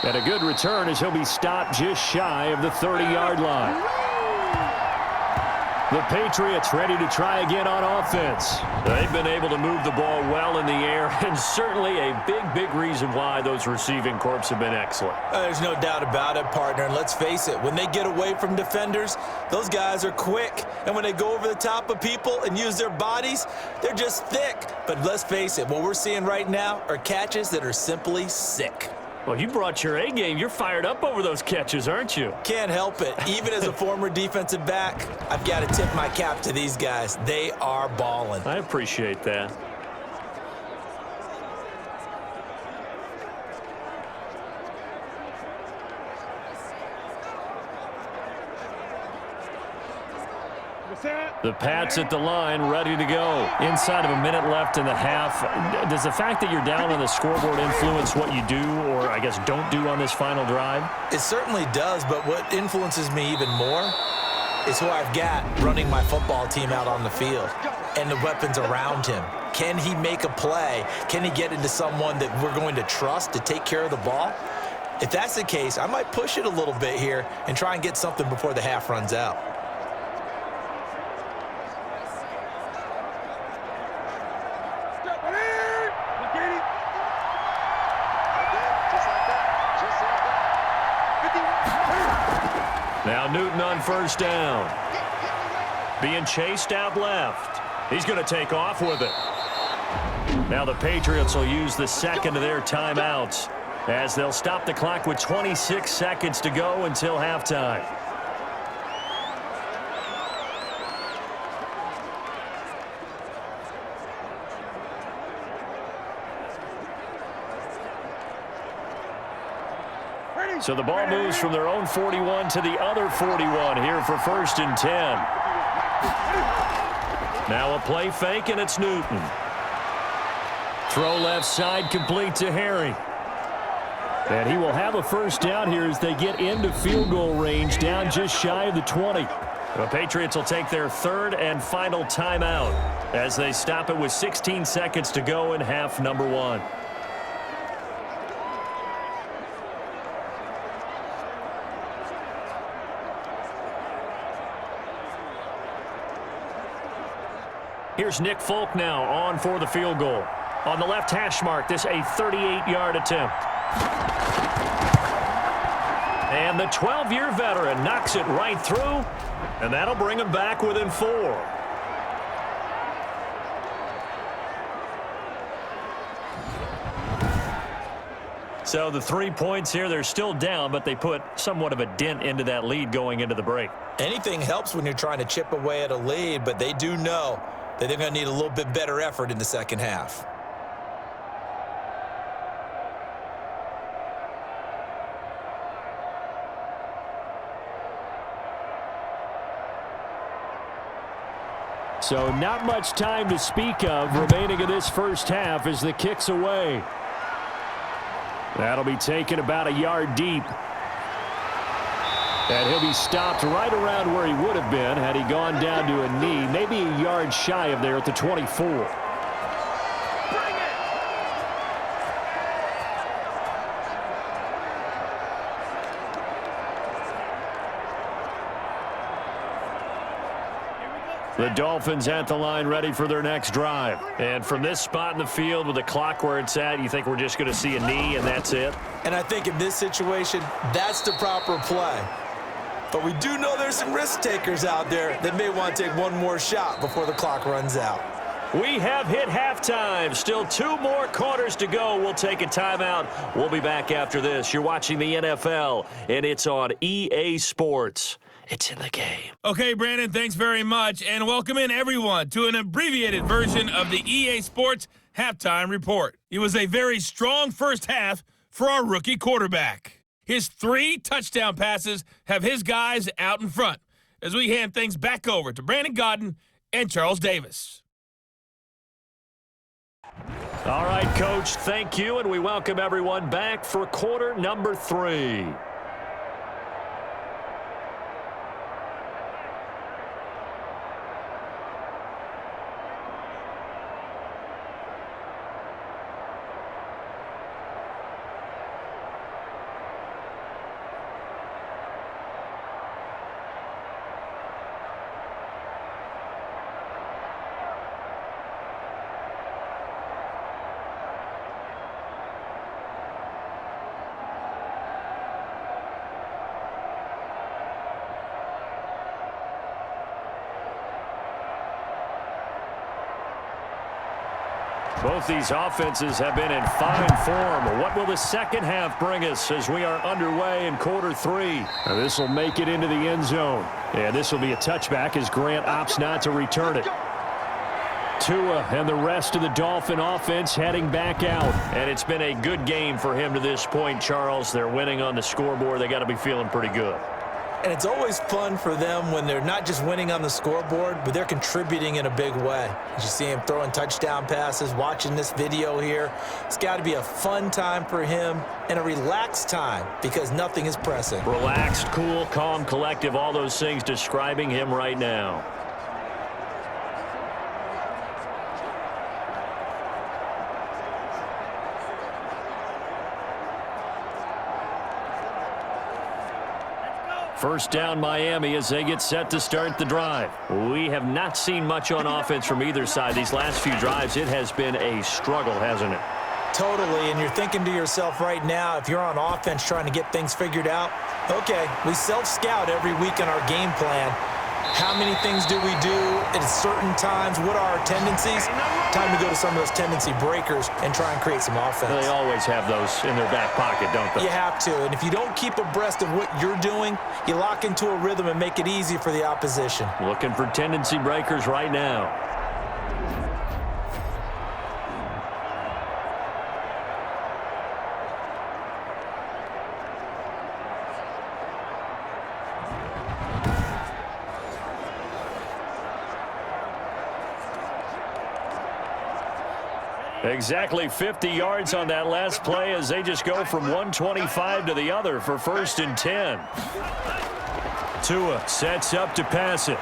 And a good return as he'll be stopped just shy of the 30-yard line. The Patriots ready to try again on offense. They've been able to move the ball well in the air, and certainly a big reason why those receiving corps have been excellent. There's no doubt about it, partner. And let's face it, when they get away from defenders, those guys are quick. And when they go over the top of people and use their bodies, they're just thick. But let's face it, what we're seeing right now are catches that are simply sick. Well, you brought your A game. You're fired up over those catches, aren't you? Can't help it. Even as a former defensive back, I've got to tip my cap to these guys. They are balling. I appreciate that. The Pats at the line, ready to go. Inside of a minute left in the half. Does the fact that you're down on the scoreboard influence what you do, or I guess don't do on this final drive? It certainly does, but what influences me even more is who I've got running my football team out on the field and the weapons around him. Can he make a play? Can he get into someone that we're going to trust to take care of the ball? If that's the case, I might push it a little bit here and try and get something before the half runs out. Now Newton on first down. Being chased out left. He's going to take off with it. Now the Patriots will use the second of their timeouts as they'll stop the clock with 26 seconds to go until halftime. So the ball moves from their own 41 to the other 41 here for 1st and 10. Now a play fake, and it's Newton. Throw left side, complete to Harry. And he will have a first down here as they get into field goal range, down just shy of the 20. The Patriots will take their third and final timeout as they stop it with 16 seconds to go in half number 1. Here's Nick Folk now on for the field goal. On the left hash mark, this a 38-yard attempt. And the 12-year veteran knocks it right through, and that'll bring him back within 4. So the 3 points here, they're still down, but they put somewhat of a dent into that lead going into the break. Anything helps when you're trying to chip away at a lead, but they do know that they're going to need a little bit better effort in the second half. So not much time to speak of remaining in this first half as the kick's away. That'll be taken about a yard deep. And he'll be stopped right around where he would have been had he gone down to a knee, maybe a yard shy of there at the 24. The Dolphins at the line ready for their next drive. And from this spot in the field with the clock where it's at, you think we're just going to see a knee and that's it? And I think in this situation, that's the proper play. But we do know there's some risk takers out there that may want to take one more shot before the clock runs out. We have hit halftime. Still 2 more quarters to go. We'll take a timeout. We'll be back after this. You're watching the NFL, and it's on EA Sports. It's in the game. Okay, Brandon, thanks very much. And welcome in, everyone, to an abbreviated version of the EA Sports Halftime Report. It was a very strong first half for our rookie quarterback. His 3 touchdown passes have his guys out in front as we hand things back over to Brandon Godden and Charles Davis. All right, Coach, thank you, and we welcome everyone back for quarter number 3. Both these offenses have been in fine form. What will the second half bring us as we are underway in quarter 3? This will make it into the end zone. And this will be a touchback as Grant opts not to return it. Tua and the rest of the Dolphin offense heading back out. And it's been a good game for him to this point, Charles. They're winning on the scoreboard. They got to be feeling pretty good. And it's always fun for them when they're not just winning on the scoreboard, but they're contributing in a big way. As you see him throwing touchdown passes, watching this video here, it's got to be a fun time for him and a relaxed time because nothing is pressing. Relaxed, cool, calm, collective, all those things describing him right now. First down Miami as they get set to start the drive. We have not seen much on offense from either side. These last few drives, it has been a struggle, hasn't it? Totally, and you're thinking to yourself right now, if you're on offense trying to get things figured out, okay, we self-scout every week in our game plan. How many things do we do at certain times? What are our tendencies? Time to go to some of those tendency breakers and try and create some offense. They always have those in their back pocket, don't they? You have to, and if you don't keep abreast of what you're doing, you lock into a rhythm and make it easy for the opposition. Looking for tendency breakers right now. Exactly 50 yards on that last play as they just go from 125 to the other for 1st and 10. Tua sets up to pass it.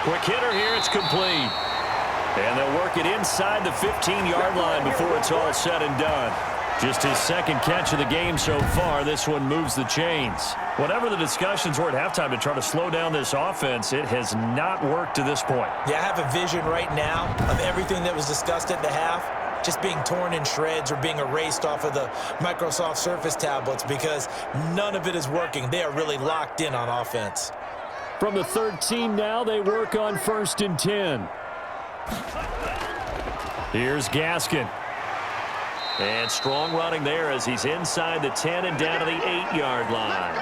Quick hitter here, it's complete. And they'll work it inside the 15-yard line before it's all said and done. Just his second catch of the game so far. This one moves the chains. Whatever the discussions were at halftime to try to slow down this offense, it has not worked to this point. Yeah, I have a vision right now of everything that was discussed at the half just being torn in shreds or being erased off of the Microsoft Surface tablets because none of it is working. They are really locked in on offense. From the 13 now, they work on 1st and 10. Here's Gaskin. And strong running there as he's inside the 10 and down to the 8-yard line.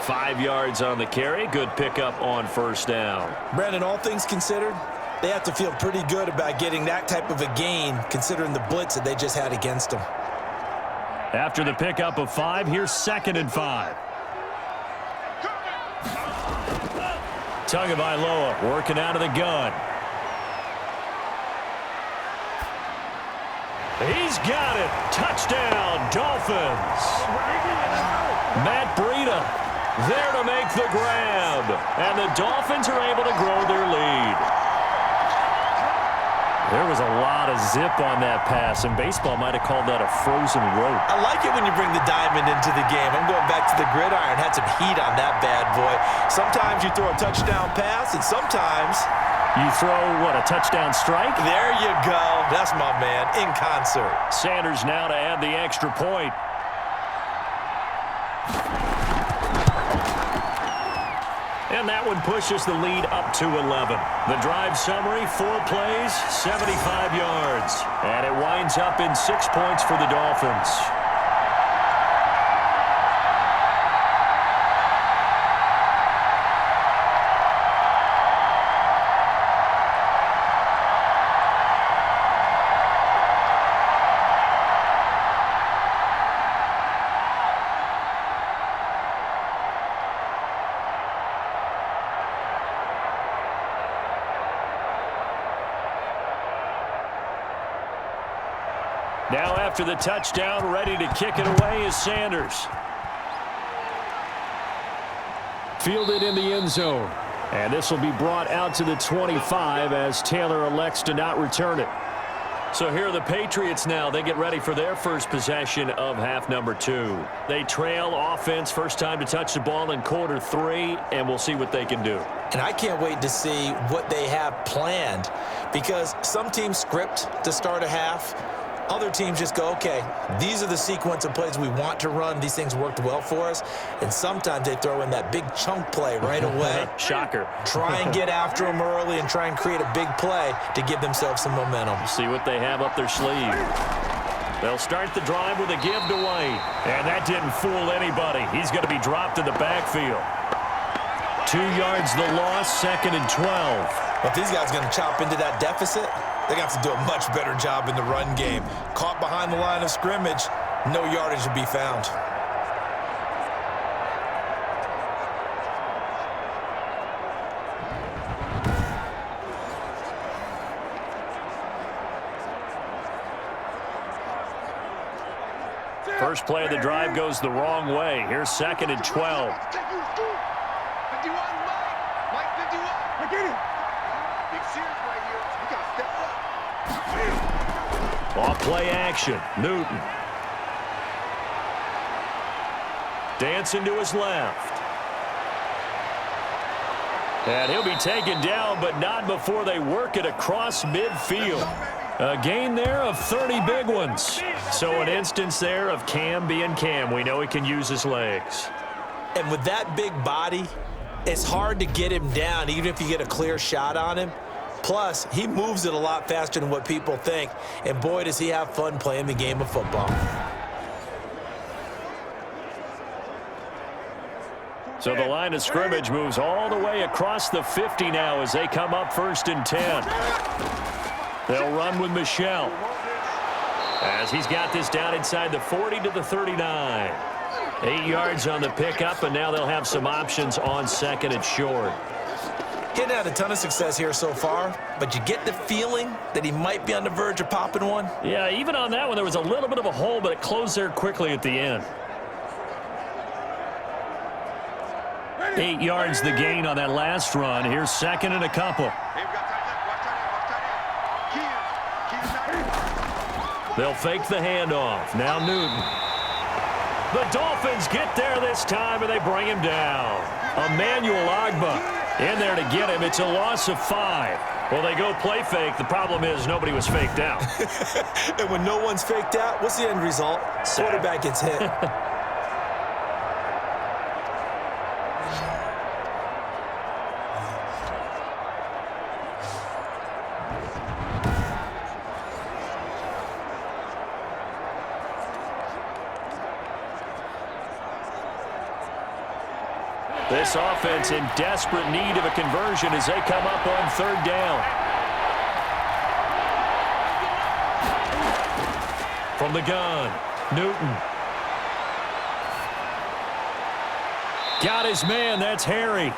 5 yards on the carry. Good pickup on 1st down. Brandon, all things considered, they have to feel pretty good about getting that type of a gain considering the blitz that they just had against them. After the pickup of 5, here's 2nd and 5. Tagovailoa working out of the gun. He's got it. Touchdown, Dolphins. Matt Breida there to make the grab. And the Dolphins are able to grow their lead. There was a lot of zip on that pass, and baseball might have called that a frozen rope. I like it when you bring the diamond into the game. I'm going back to the gridiron. Had some heat on that bad boy. Sometimes you throw a touchdown pass, and sometimes you throw, what, a touchdown strike? There you go. That's my man, in concert. Sanders now to add the extra point. And that one pushes the lead up to 11. The drive summary, 4 plays, 75 yards. And it winds up in 6 points for the Dolphins. Now after the touchdown, ready to kick it away is Sanders. Fielded in the end zone. And this will be brought out to the 25 as Taylor elects to not return it. So here are the Patriots now. They get ready for their first possession of half number 2. They trail offense, first time to touch the ball in quarter 3, and we'll see what they can do. And I can't wait to see what they have planned, because some teams script to start a half. Other teams just go, okay, these are the sequence of plays we want to run. These things worked well for us. And sometimes they throw in that big chunk play right away. Shocker. Try and get after them early and try and create a big play to give themselves some momentum. See what they have up their sleeve. They'll start the drive with a give to White. And that didn't fool anybody. He's going to be dropped in the backfield. 2 yards the loss, 2nd and 12. But these guys are going to chop into that deficit. They're going to have to do a much better job in the run game. Caught behind the line of scrimmage, no yardage to be found. First play of the drive goes the wrong way. Here's 2nd and 12. 51, Mike 51. I get it. Big series right here. We got to step up. Off play action. Newton. Dancing to his left. And he'll be taken down, but not before they work it across midfield. A gain there of 30 big ones. So an instance there of Cam being Cam. We know he can use his legs. And with that big body, it's hard to get him down, even if you get a clear shot on him. Plus, he moves it a lot faster than what people think. And boy, does he have fun playing the game of football. So the line of scrimmage moves all the way across the 50 now as they come up 1st and 10. They'll run with Michel as he's got this down inside the 40 to the 39. 8 yards on the pickup, and now they'll have some options on 2nd and short. He hadn't had a ton of success here so far, but you get the feeling that he might be on the verge of popping one. Yeah, even on that one, there was a little bit of a hole, but it closed there quickly at the end. 8 yards the gain on that last run. Here's 2nd and a couple. They'll fake the handoff. Now Newton. The Dolphins get there this time, and they bring him down. Emmanuel Ogbah in there to get him. It's a loss of 5. Well, they go play fake. The problem is nobody was faked out. And when no one's faked out, what's the end result? Quarterback gets hit. This offense in desperate need of a conversion as they come up on 3rd down. From the gun, Newton. Got his man, that's Harry.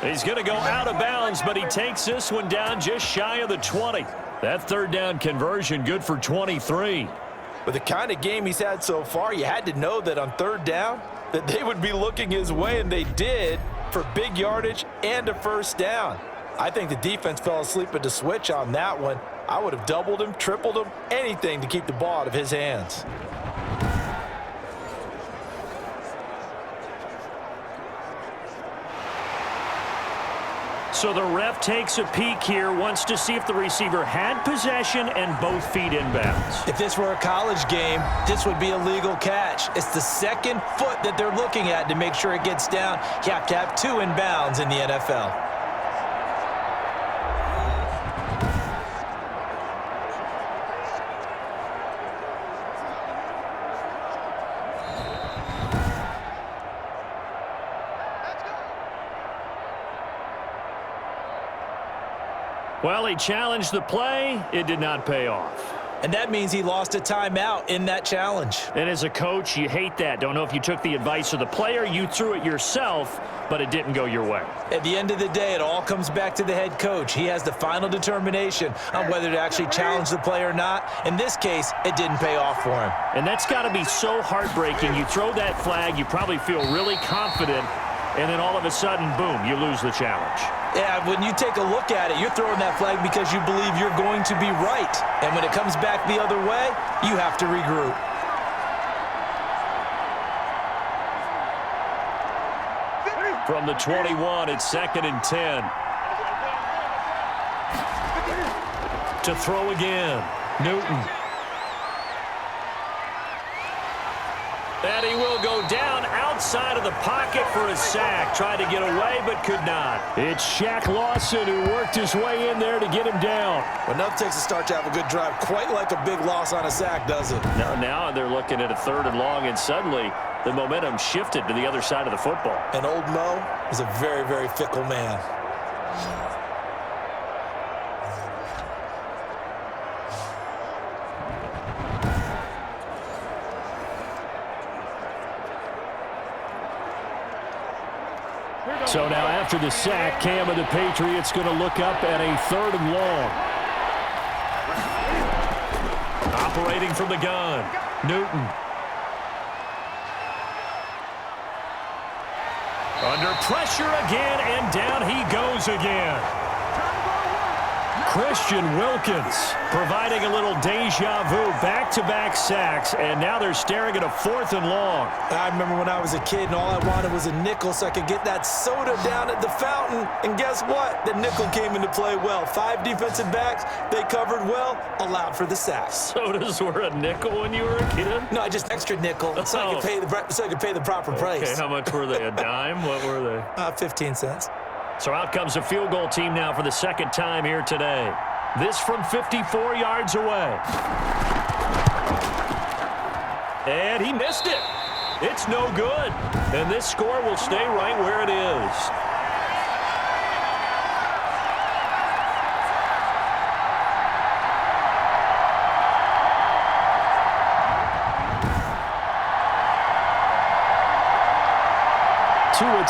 He's going to go out of bounds, but he takes this one down just shy of the 20. That third down conversion good for 23. With the kind of game he's had so far, you had to know that on third down that they would be looking his way, and they did, for big yardage and a first down. I think the defense fell asleep at the switch on that one. I would have doubled him, tripled him, anything to keep the ball out of his hands. So the ref takes a peek here, wants to see if the receiver had possession and both feet inbounds. If this were a college game, this would be a legal catch. It's the second foot that they're looking at to make sure it gets down. You have to have 2 inbounds in the NFL. Well, he challenged the play. It did not pay off. And that means he lost a timeout in that challenge. And as a coach, you hate that. Don't know if you took the advice of the player, you threw it yourself, but it didn't go your way. At the end of the day, it all comes back to the head coach. He has the final determination on whether to actually challenge the play or not. In this case, it didn't pay off for him. And that's got to be so heartbreaking. You throw that flag, you probably feel really confident, and then all of a sudden, boom, you lose the challenge. Yeah, when you take a look at it, you're throwing that flag because you believe you're going to be right. And when it comes back the other way, you have to regroup. From the 21, it's 2nd and 10. To throw again, Newton. And he will go down outside of the pocket for a sack. Tried to get away, but could not. It's Shaq Lawson who worked his way in there to get him down. Well, enough takes a start to have a good drive. Quite like a big loss on a sack, does it? Now they're looking at a 3rd and long, and suddenly the momentum shifted to the other side of the football. And old Mo is a very, very fickle man. So now after the sack, Cam of the Patriots going to look up at a 3rd and long. Operating from the gun, Newton. Under pressure again, and down he goes again. Christian Wilkins providing a little deja vu, back-to-back sacks, and now they're staring at a 4th and long. I remember when I was a kid and all I wanted was a nickel so I could get that soda down at the fountain. And guess what? The nickel came into play well. 5 defensive backs, they covered well, allowed for the sacks. Sodas were a nickel when you were a kid? No, just extra nickel so I could pay the proper price. Okay, how much were they? A dime? What were they? 15 cents. So out comes a field goal team now for the 2nd time here today. This from 54 yards away. And he missed it. It's no good. And this score will stay right where it is.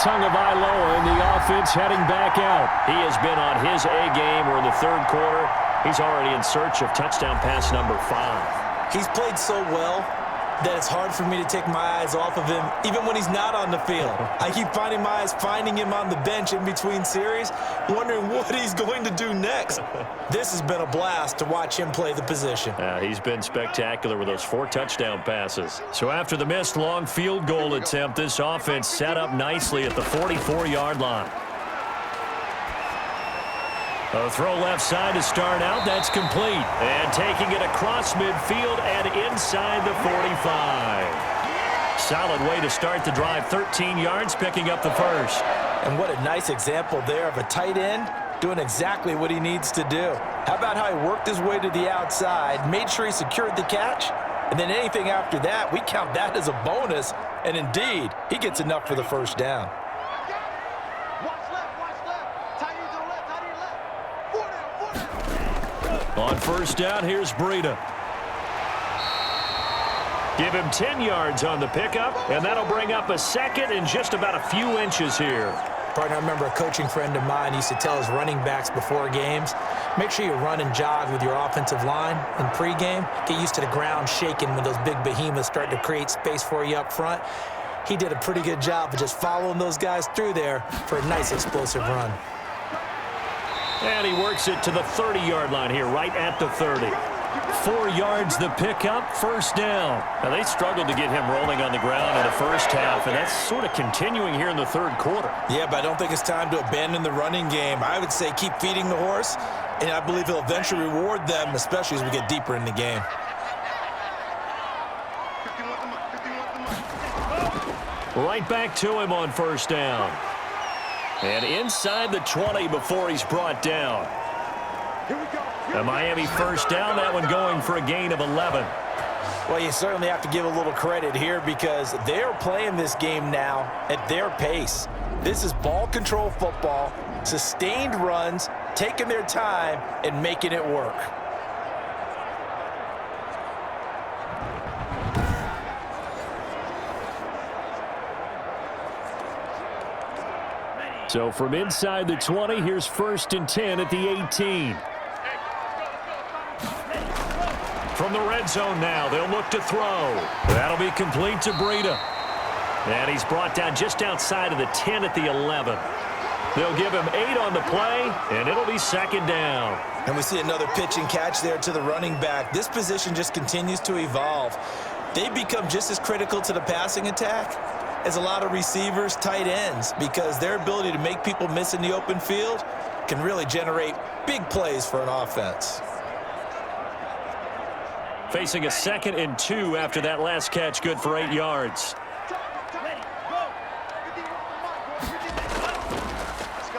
Tua Vailoa in the offense heading back out. He has been on his A game. We're in the 3rd quarter. He's already in search of touchdown pass number 5. He's played so well that it's hard for me to take my eyes off of him, even when he's not on the field. I keep finding my eyes finding him on the bench in between series, wondering what he's going to do next. This has been a blast to watch him play the position. He's been spectacular with those 4 touchdown passes. So after the missed long field goal attempt, this offense set up nicely at the 44-yard line. A throw left side to start out. That's complete. And taking it across midfield and inside the 45. Solid way to start the drive. 13 yards, picking up the 1st. And what a nice example there of a tight end doing exactly what he needs to do. How about how he worked his way to the outside, made sure he secured the catch, and then anything after that, we count that as a bonus. And indeed, he gets enough for the 1st down. On 1st down, here's Breida. Give him 10 yards on the pickup, and that'll bring up a 2nd and just about a few inches here. Partner, I remember a coaching friend of mine used to tell his running backs before games, make sure you run and jog with your offensive line in pregame. Get used to the ground shaking when those big behemoths start to create space for you up front. He did a pretty good job of just following those guys through there for a nice explosive run. And he works it to the 30-yard line here, right at the 30. 4 yards the pickup, first down. Now, they struggled to get him rolling on the ground in the first half, and that's sort of continuing here in the third quarter. Yeah, but I don't think it's time to abandon the running game. I would say keep feeding the horse, and I believe he'll eventually reward them, especially as we get deeper in the game. 51 the mic, 51 the mic. Right back to him on first down. And inside the 20 before he's brought down. Here we go. A Miami first down, that one going for a gain of 11. Well, you certainly have to give a little credit here because they're playing this game now at their pace. This is ball control football, sustained runs, taking their time, and making it work. So from inside the 20, here's first and 10 at the 18. From the red zone now, they'll look to throw. That'll be complete to Breida. And he's brought down just outside of the 10 at the 11. They'll give him 8 on the play, and it'll be second down. And we see another pitch and catch there to the running back. This position just continues to evolve. They become just as critical to the passing attack as a lot of receivers, tight ends, because their ability to make people miss in the open field can really generate big plays for an offense. Facing a 2nd and 2 after that last catch, good for 8 yards.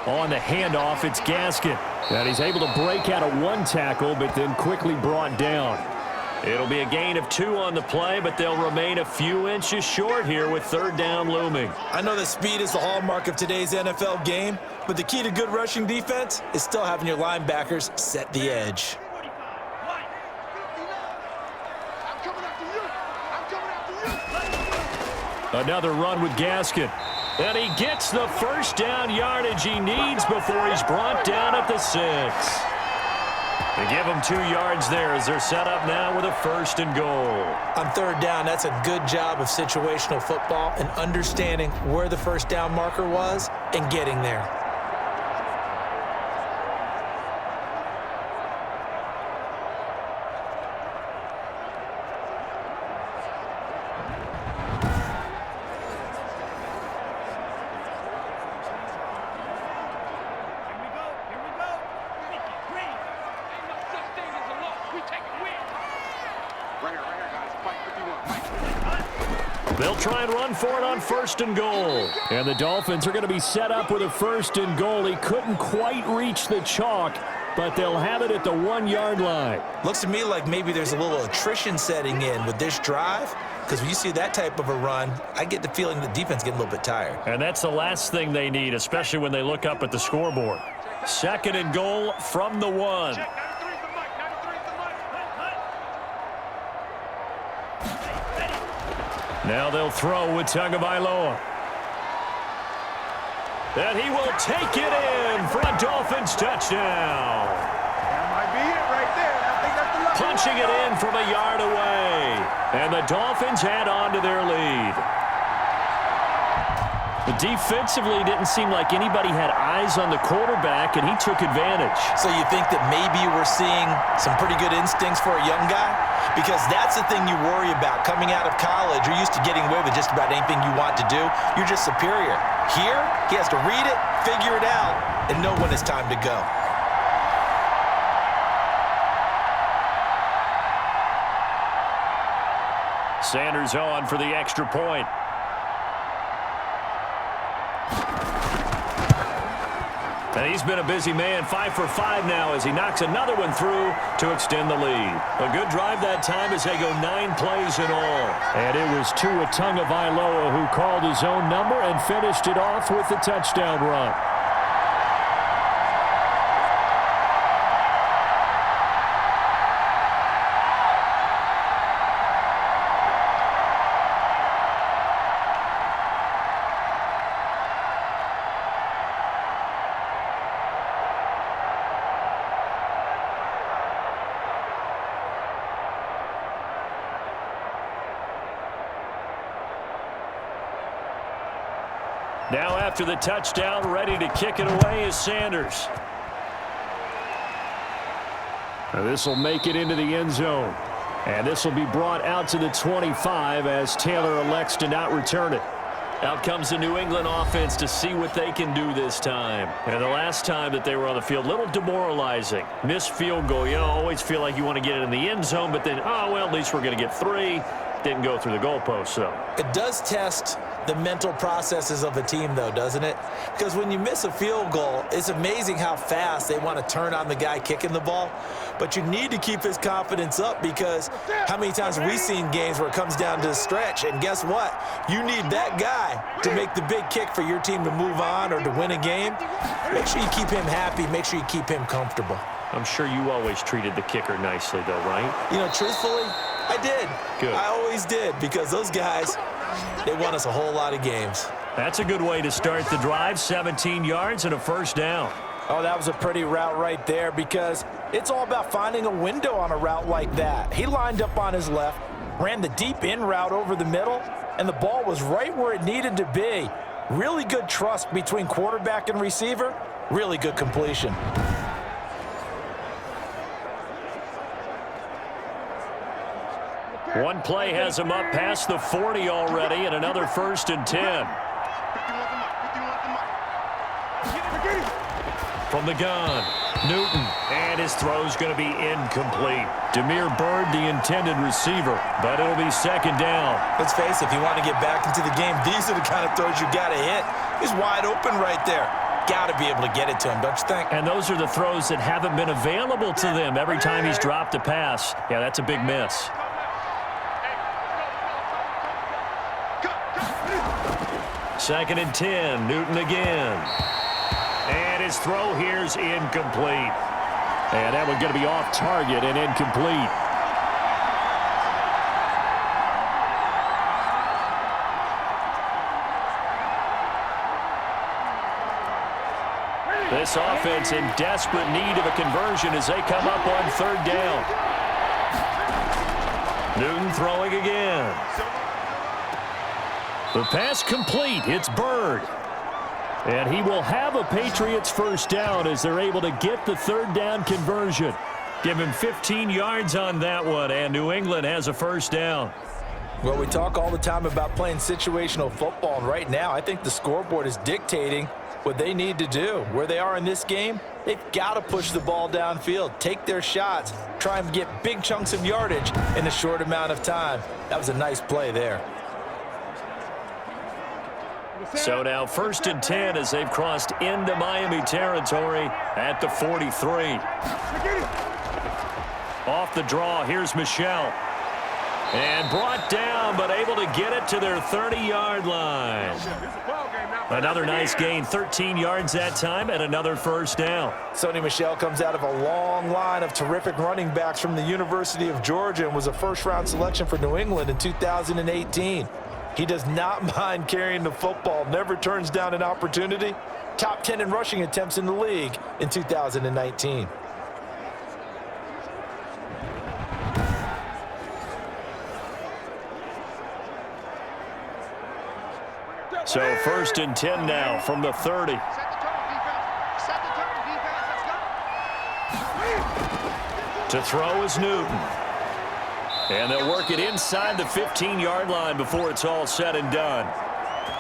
On the handoff, it's Gaskin. And he's able to break out of 1 tackle, but then quickly brought down. It'll be a gain of 2 on the play, but they'll remain a few inches short here with third down looming. I know that speed is the hallmark of today's NFL game, but the key to good rushing defense is still having your linebackers set the edge. Another run with Gaskin. And he gets the first down yardage he needs before he's brought down at the 6. They give him 2 yards there as they're set up now with a first and goal. On third down, that's a good job of situational football and understanding where the first down marker was and getting there. They'll try and run for it on first and goal. And the Dolphins are going to be set up with a first and goal. He couldn't quite reach the chalk, but they'll have it at the 1-yard line. Looks to me like maybe there's a little attrition setting in with this drive, because when you see that type of a run, I get the feeling the defense getting a little bit tired. And that's the last thing they need, especially when they look up at the scoreboard. Second and goal from the 1. Now they'll throw with Tagovailoa. And he will take it in for a Dolphins touchdown. That might be it right there. I think that's the lucky Punching it in from a yard away. And the Dolphins add on to their lead. But defensively, it didn't seem like anybody had eyes on the quarterback, and he took advantage. So you think that maybe we're seeing some pretty good instincts for a young guy? Because that's the thing you worry about. Coming out of college, you're used to getting away with just about anything you want to do. You're just superior. Here, he has to read it, figure it out, and know when it's time to go. Sanders on for the extra point. And he's been a busy man, 5 for 5 now as he knocks another one through to extend the lead. A good drive that time as they go 9 plays in all. And it was Tua Tagovailoa who called his own number and finished it off with the touchdown run. Now after the touchdown, ready to kick it away is Sanders. This will make it into the end zone. And this will be brought out to the 25 as Taylor elects to not return it. Out comes the New England offense to see what they can do this time. And the last time that they were on the field, a little demoralizing. Missed field goal. You know, always feel like you want to get it in the end zone, but then, oh, well, at least we're going to get 3. Didn't go through the goalpost, though. It does test the mental processes of a team, though, doesn't it? Because when you miss a field goal, it's amazing how fast they want to turn on the guy kicking the ball. But you need to keep his confidence up, because how many times have we seen games where it comes down to the stretch, and guess what? You need that guy to make the big kick for your team to move on or to win a game. Make sure you keep him happy. Make sure you keep him comfortable. I'm sure you always treated the kicker nicely, though, right? You know, truthfully, I did. Good. I always did, because those guys, they won us a whole lot of games. That's a good way to start the drive. 17 yards and a first down. Oh, that was a pretty route right there, because it's all about finding a window on a route like that. He lined up on his left, ran the deep in route over the middle, and the ball was right where it needed to be. Really good trust between quarterback and receiver. Really good completion. One play has him up past the 40 already, and another 1st and 10. From the gun, Newton, and his throw's going to be incomplete. Demir Bird, the intended receiver, but it'll be 2nd down. Let's face it, if you want to get back into the game, these are the kind of throws you got to hit. He's wide open right there. Got to be able to get it to him, don't you think? And those are the throws that haven't been available to them every time he's dropped a pass. Yeah, that's a big miss. 2nd and 10, Newton again. And his throw here's incomplete. And that one's going to be off target and incomplete. This offense in desperate need of a conversion as they come up on 3rd down. Newton throwing again. The pass complete. It's Bird. And he will have a Patriots first down as they're able to get the 3rd down conversion. Give him 15 yards on that one, and New England has a first down. Well, we talk all the time about playing situational football, and right now I think the scoreboard is dictating what they need to do. Where they are in this game, they've got to push the ball downfield, take their shots, try and get big chunks of yardage in a short amount of time. That was a nice play there. So now 1st and 10 as they've crossed into Miami territory at the 43. Off the draw, here's Michelle. And brought down, but able to get it to their 30-yard line. Another nice gain, 13 yards that time, and another first down. Sony Michel comes out of a long line of terrific running backs from the University of Georgia and was a first-round selection for New England in 2018. He does not mind carrying the football, never turns down an opportunity. Top 10 in rushing attempts in the league in 2019. So 1st and 10 now from the 30. To throw is Newton. And they'll work it inside the 15-yard line before it's all said and done.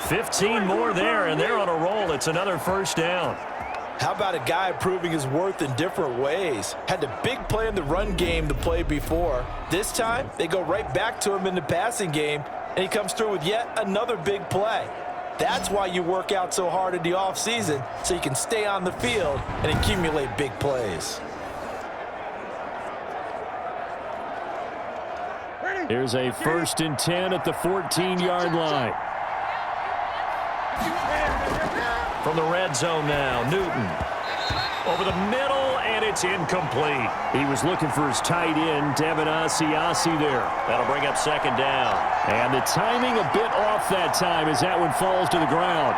15 more there, and they're on a roll. It's another first down. How about a guy proving his worth in different ways? Had the big play in the run game the play before. This time, they go right back to him in the passing game, and he comes through with yet another big play. That's why you work out so hard in the offseason, so you can stay on the field and accumulate big plays. Here's a 1st and 10 at the 14-yard line. From the red zone now, Newton. Over the middle, and it's incomplete. He was looking for his tight end, Devin Asiasi there. That'll bring up 2nd down. And the timing a bit off that time as that one falls to the ground.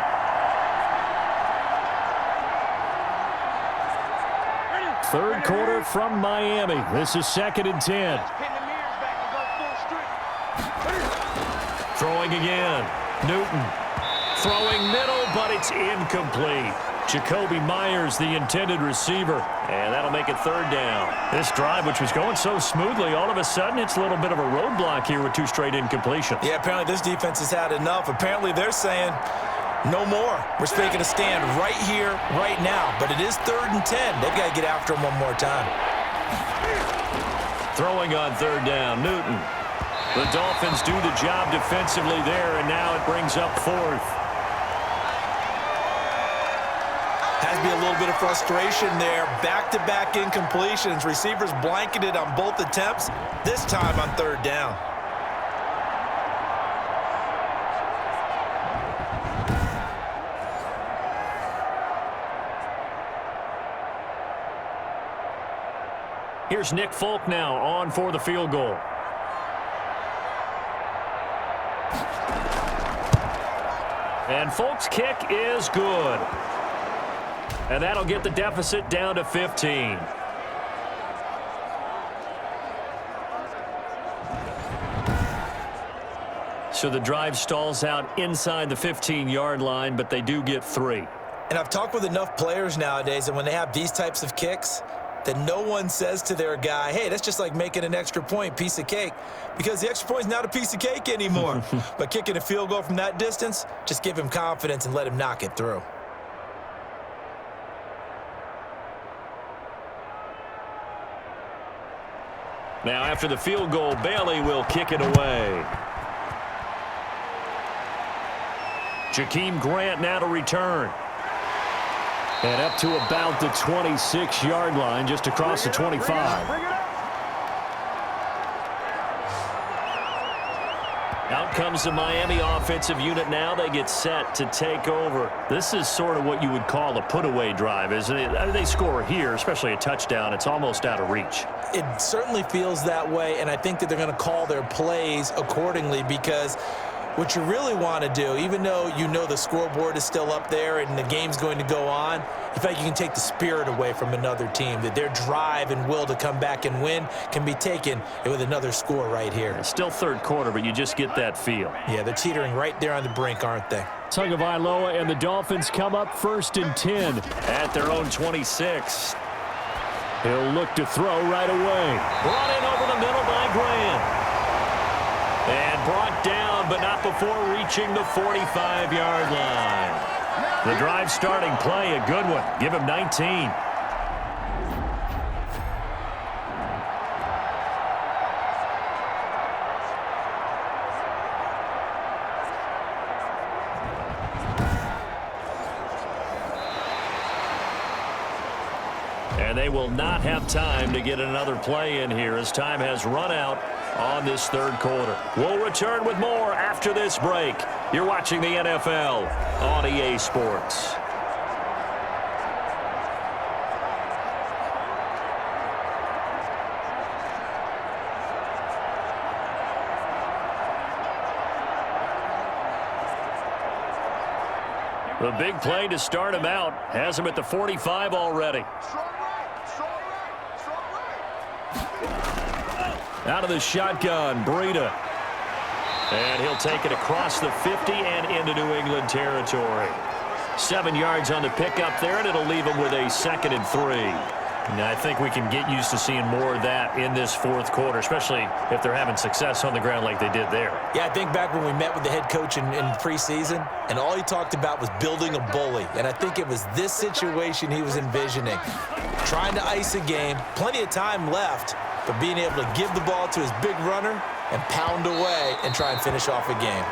Third quarter from Miami. This is 2nd and 10. Throwing again. Newton. Throwing middle, but it's incomplete. Jacoby Myers, the intended receiver, and that'll make it 3rd down. This drive, which was going so smoothly, all of a sudden it's a little bit of a roadblock here with 2 straight incompletions. Yeah, apparently this defense has had enough. Apparently they're saying no more. We're making a stand right here, right now. But it is 3rd and 10. They've got to get after him one more time. Throwing on 3rd down, Newton. The Dolphins do the job defensively there, and now it brings up 4th. Has to be a little bit of frustration there. Back-to-back incompletions. Receivers blanketed on both attempts, this time on 3rd down. Here's Nick Folk now on for the field goal. And Folk's kick is good. And that'll get the deficit down to 15. So the drive stalls out inside the 15-yard line, but they do get 3. And I've talked with enough players nowadays, and when they have these types of kicks, that no one says to their guy, hey, that's just like making an extra point, piece of cake, because the extra point is not a piece of cake anymore. But kicking a field goal from that distance, just give him confidence and let him knock it through. Now after the field goal, Bailey will kick it away. Jakeem Grant now to return. And up to about the 26-yard line, just across the 25. Out comes the Miami offensive unit now. They get set to take over. This is sort of what you would call a put-away drive, isn't it? They score here, especially a touchdown. It's almost out of reach. It certainly feels that way, and I think that they're going to call their plays accordingly, because what you really want to do, even though you know the scoreboard is still up there and the game's going to go on, in fact, you can take the spirit away from another team, that their drive and will to come back and win can be taken with another score right here. It's still 3rd quarter, but you just get that feel. Yeah, they're teetering right there on the brink, aren't they? Tagovailoa and the Dolphins come up 1st and 10 at their own 26. He'll look to throw right away. Brought in over the middle by Grant. And brought down, but not before reaching the 45-yard line. The drive starting play, a good one. Give him 19. And they will not have time to get another play in here as time has run out on this 3rd quarter. We'll return with more after this break. You're watching the NFL on EA Sports. The big play to start him out has him at the 45 already. Out of the shotgun, Breida. And he'll take it across the 50 and into New England territory. 7 yards on the pickup there, and it'll leave him with a 2nd and 3. Now, I think we can get used to seeing more of that in this 4th quarter, especially if they're having success on the ground like they did there. Yeah, I think back when we met with the head coach in preseason, and all he talked about was building a bully. And I think it was this situation he was envisioning. Trying to ice a game, plenty of time left, but being able to give the ball to his big runner and pound away and try and finish off a game.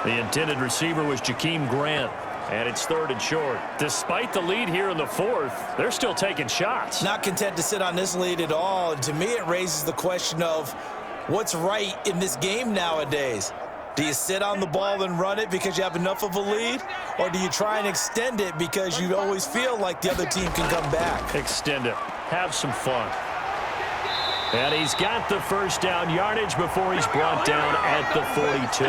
The intended receiver was Jakeem Grant, and it's 3rd and short. Despite the lead here in the 4th, they're still taking shots. Not content to sit on this lead at all, and to me it raises the question of what's right in this game nowadays. Do you sit on the ball and run it because you have enough of a lead, or do you try and extend it because you always feel like the other team can come back? Extend it. Have some fun. And he's got the 1st down yardage before he's brought down at the 42.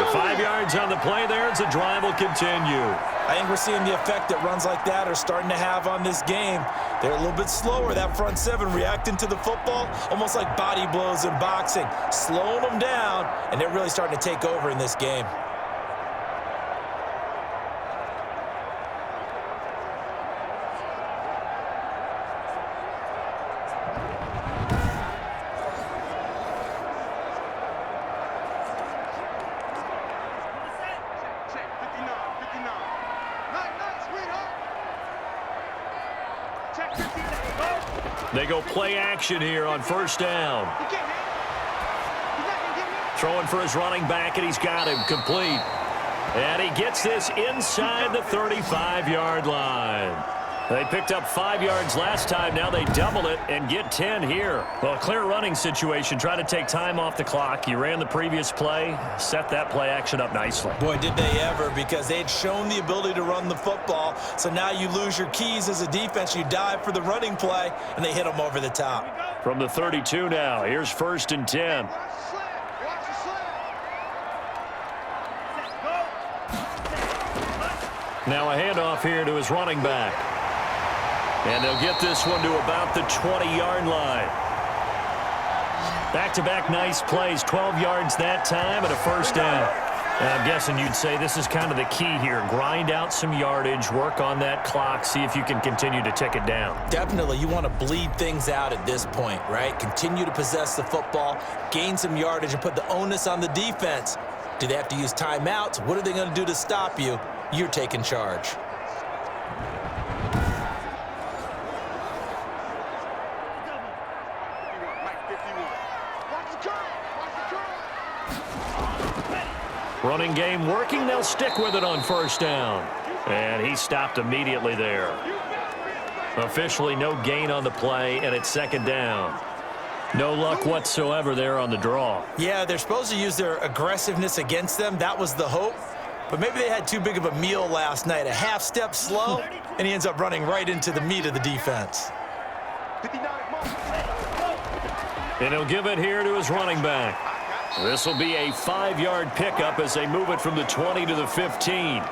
The 5 yards on the play there as the drive will continue. I think we're seeing the effect that runs like that are starting to have on this game. They're a little bit slower, that front 7 reacting to the football, almost like body blows in boxing, slowing them down, and they're really starting to take over in this game. They go play action here on first down. Throwing for his running back, and he's got him complete. And he gets this inside the 35-yard line. They picked up 5 yards last time. Now they double it and get 10 here. Well, a clear running situation. Try to take time off the clock. You ran the previous play, set that play action up nicely. Boy, did they ever, because they had shown the ability to run the football. So now you lose your keys as a defense. You dive for the running play, and they hit them over the top. From the 32 now, here's 1st and 10. Now a handoff here to his running back. And they'll get this one to about the 20-yard line. Back-to-back nice plays, 12 yards that time and a first down. And I'm guessing you'd say this is kind of the key here. Grind out some yardage, work on that clock, see if you can continue to tick it down. Definitely, you want to bleed things out at this point, right? Continue to possess the football, gain some yardage, and put the onus on the defense. Do they have to use timeouts? What are they going to do to stop you? You're taking charge. Running game working. They'll stick with it on first down. And he stopped immediately there. Officially no gain on the play, and it's 2nd down. No luck whatsoever there on the draw. Yeah, they're supposed to use their aggressiveness against them. That was the hope. But maybe they had too big of a meal last night. A half step slow, and he ends up running right into the meat of the defense. And he'll give it here to his running back. This will be a 5-yard pickup as they move it from the 20 to the 15.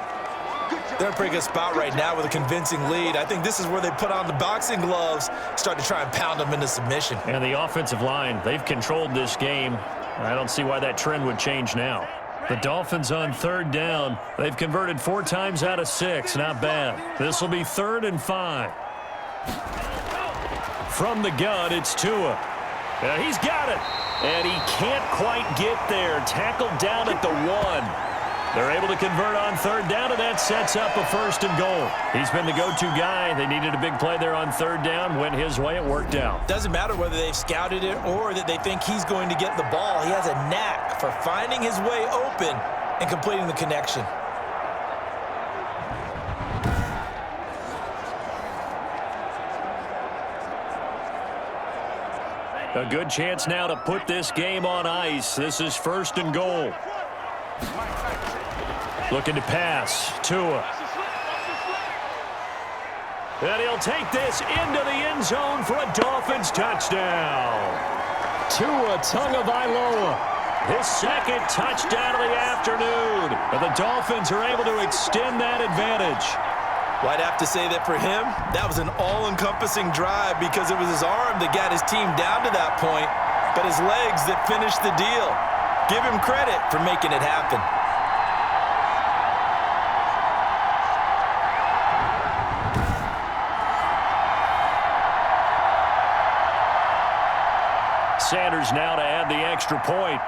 They're in a pretty good spot right now with a convincing lead. I think this is where they put on the boxing gloves, start to try and pound them into submission. And the offensive line, they've controlled this game. I don't see why that trend would change now. The Dolphins on 3rd down. They've converted 4 times out of 6. Not bad. This will be 3rd and 5. From the gun, it's Tua. And he's got it. And he can't quite get there. Tackled down at the 1. They're able to convert on 3rd down, and that sets up a 1st and goal. He's been the go-to guy. They needed a big play there on 3rd down. Went his way. It worked out. Doesn't matter whether they've scouted it or that they think he's going to get the ball. He has a knack for finding his way open and completing the connection. A good chance now to put this game on ice. This is 1st and goal. Looking to pass. Tua. And he'll take this into the end zone for a Dolphins touchdown. Tua Tagovailoa. His 2nd touchdown of the afternoon. And the Dolphins are able to extend that advantage. Well, I'd have to say that for him, that was an all-encompassing drive because it was his arm that got his team down to that point, but his legs that finished the deal. Give him credit for making it happen. Sanders now to add the extra point.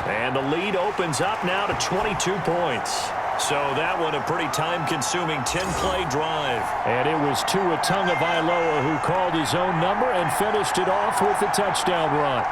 And the lead opens up now to 22 points. So that one a pretty time-consuming 10-play drive. And it was Tua Tagovailoa who called his own number and finished it off with the touchdown run.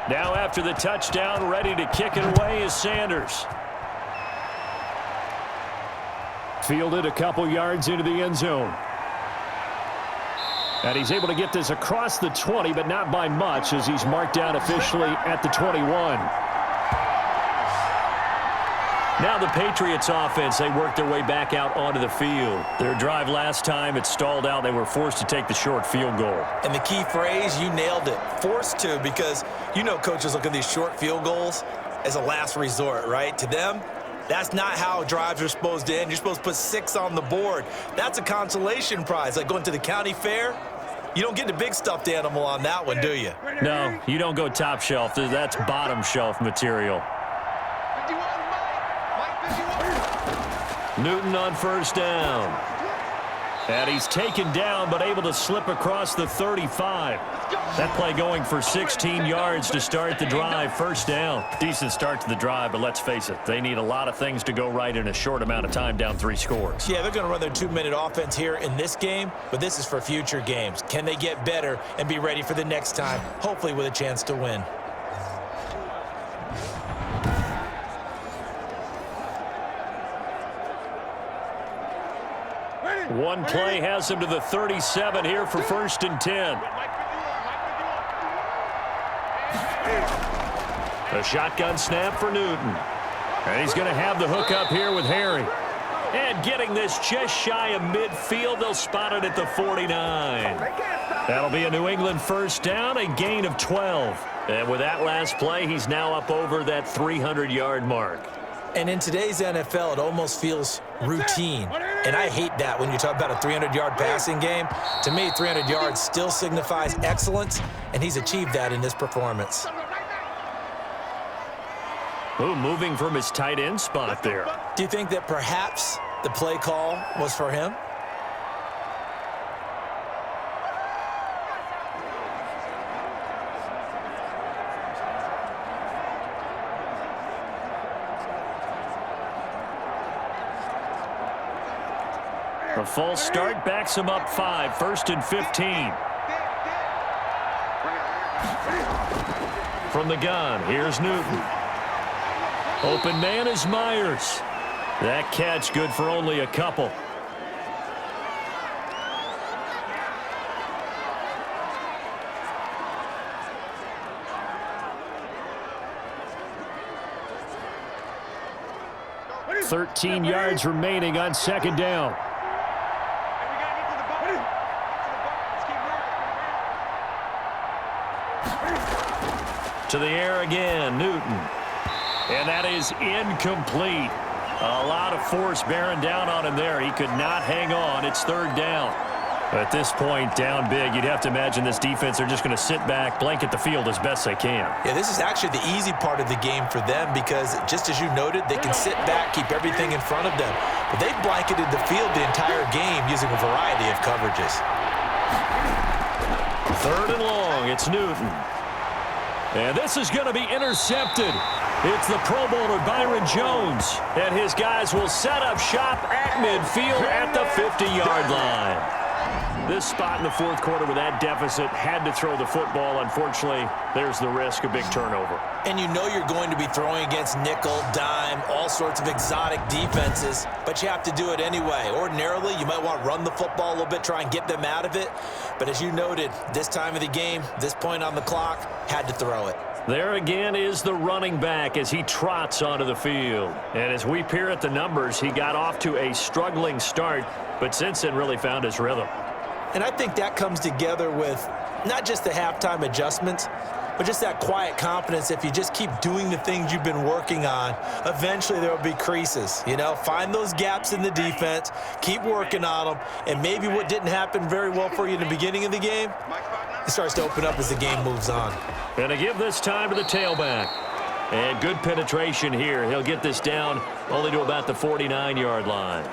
Now after the touchdown, ready to kick it away is Sanders. Fielded a couple yards into the end zone. And he's able to get this across the 20, but not by much as he's marked down officially at the 21. Now the Patriots offense, they worked their way back out onto the field. Their drive last time, it stalled out. They were forced to take the short field goal. And the key phrase, you nailed it, forced to, because you know coaches look at these short field goals as a last resort, right? To them, that's not how drives are supposed to end. You're supposed to put 6 on the board. That's a consolation prize, like going to the county fair. You don't get the big stuffed animal on that one, do you? No, you don't go top shelf. That's bottom shelf material. 51, Mike. 51. Newton on first down. And he's taken down, but able to slip across the 35. That play going for 16 yards to start the drive. First down. Decent start to the drive, but let's face it, they need a lot of things to go right in a short amount of time, down 3 scores. Yeah, they're going to run their 2-minute offense here in this game, but this is for future games. Can they get better and be ready for the next time, hopefully with a chance to win? One play has him to the 37 here for first and 10. A shotgun snap for Newton. And he's going to have the hook up here with Harry. And getting this just shy of midfield, they'll spot it at the 49. That'll be a New England first down, a gain of 12. And with that last play, he's now up over that 300-yard mark. And in today's NFL, it almost feels routine. And I hate that when you talk about a 300-yard passing game. To me, 300 yards still signifies excellence, and he's achieved that in this performance. Ooh, moving from his tight end spot there. Do you think that perhaps the play call was for him? A false start backs him up 5, first and 15. From the gun, here's Newton. Open man is Myers. That catch good for only a couple. "13 yards remaining on second down." To the air again, Newton. And that is incomplete. A lot of force bearing down on him there. He could not hang on. It's third down. At this point, down big, you'd have to imagine this defense, they're just going to sit back, blanket the field as best they can. Yeah, this is actually the easy part of the game for them because, just as you noted, they can sit back, keep everything in front of them. But they've blanketed the field the entire game using a variety of coverages. Third and long, it's Newton. And this is going to be intercepted. It's the Pro Bowler Byron Jones. And his guys will set up shop at midfield at the 50-yard line. This spot in the fourth quarter with that deficit had to throw the football. Unfortunately, there's the risk of big turnover. And you know you're going to be throwing against nickel, dime, all sorts of exotic defenses, but you have to do it anyway. Ordinarily, you might want to run the football a little bit, try and get them out of it. But as you noted, this time of the game, this point on the clock, had to throw it. There again is the running back as he trots onto the field. And as we peer at the numbers, he got off to a struggling start, but since then really found his rhythm. And I think that comes together with not just the halftime adjustments, but just that quiet confidence. If you just keep doing the things you've been working on, eventually there will be creases. You know, find those gaps in the defense, keep working on them, and maybe what didn't happen very well for you in the beginning of the game, it starts to open up as the game moves on. And to give this time to the tailback. And good penetration here. He'll get this down only to about the 49-yard line.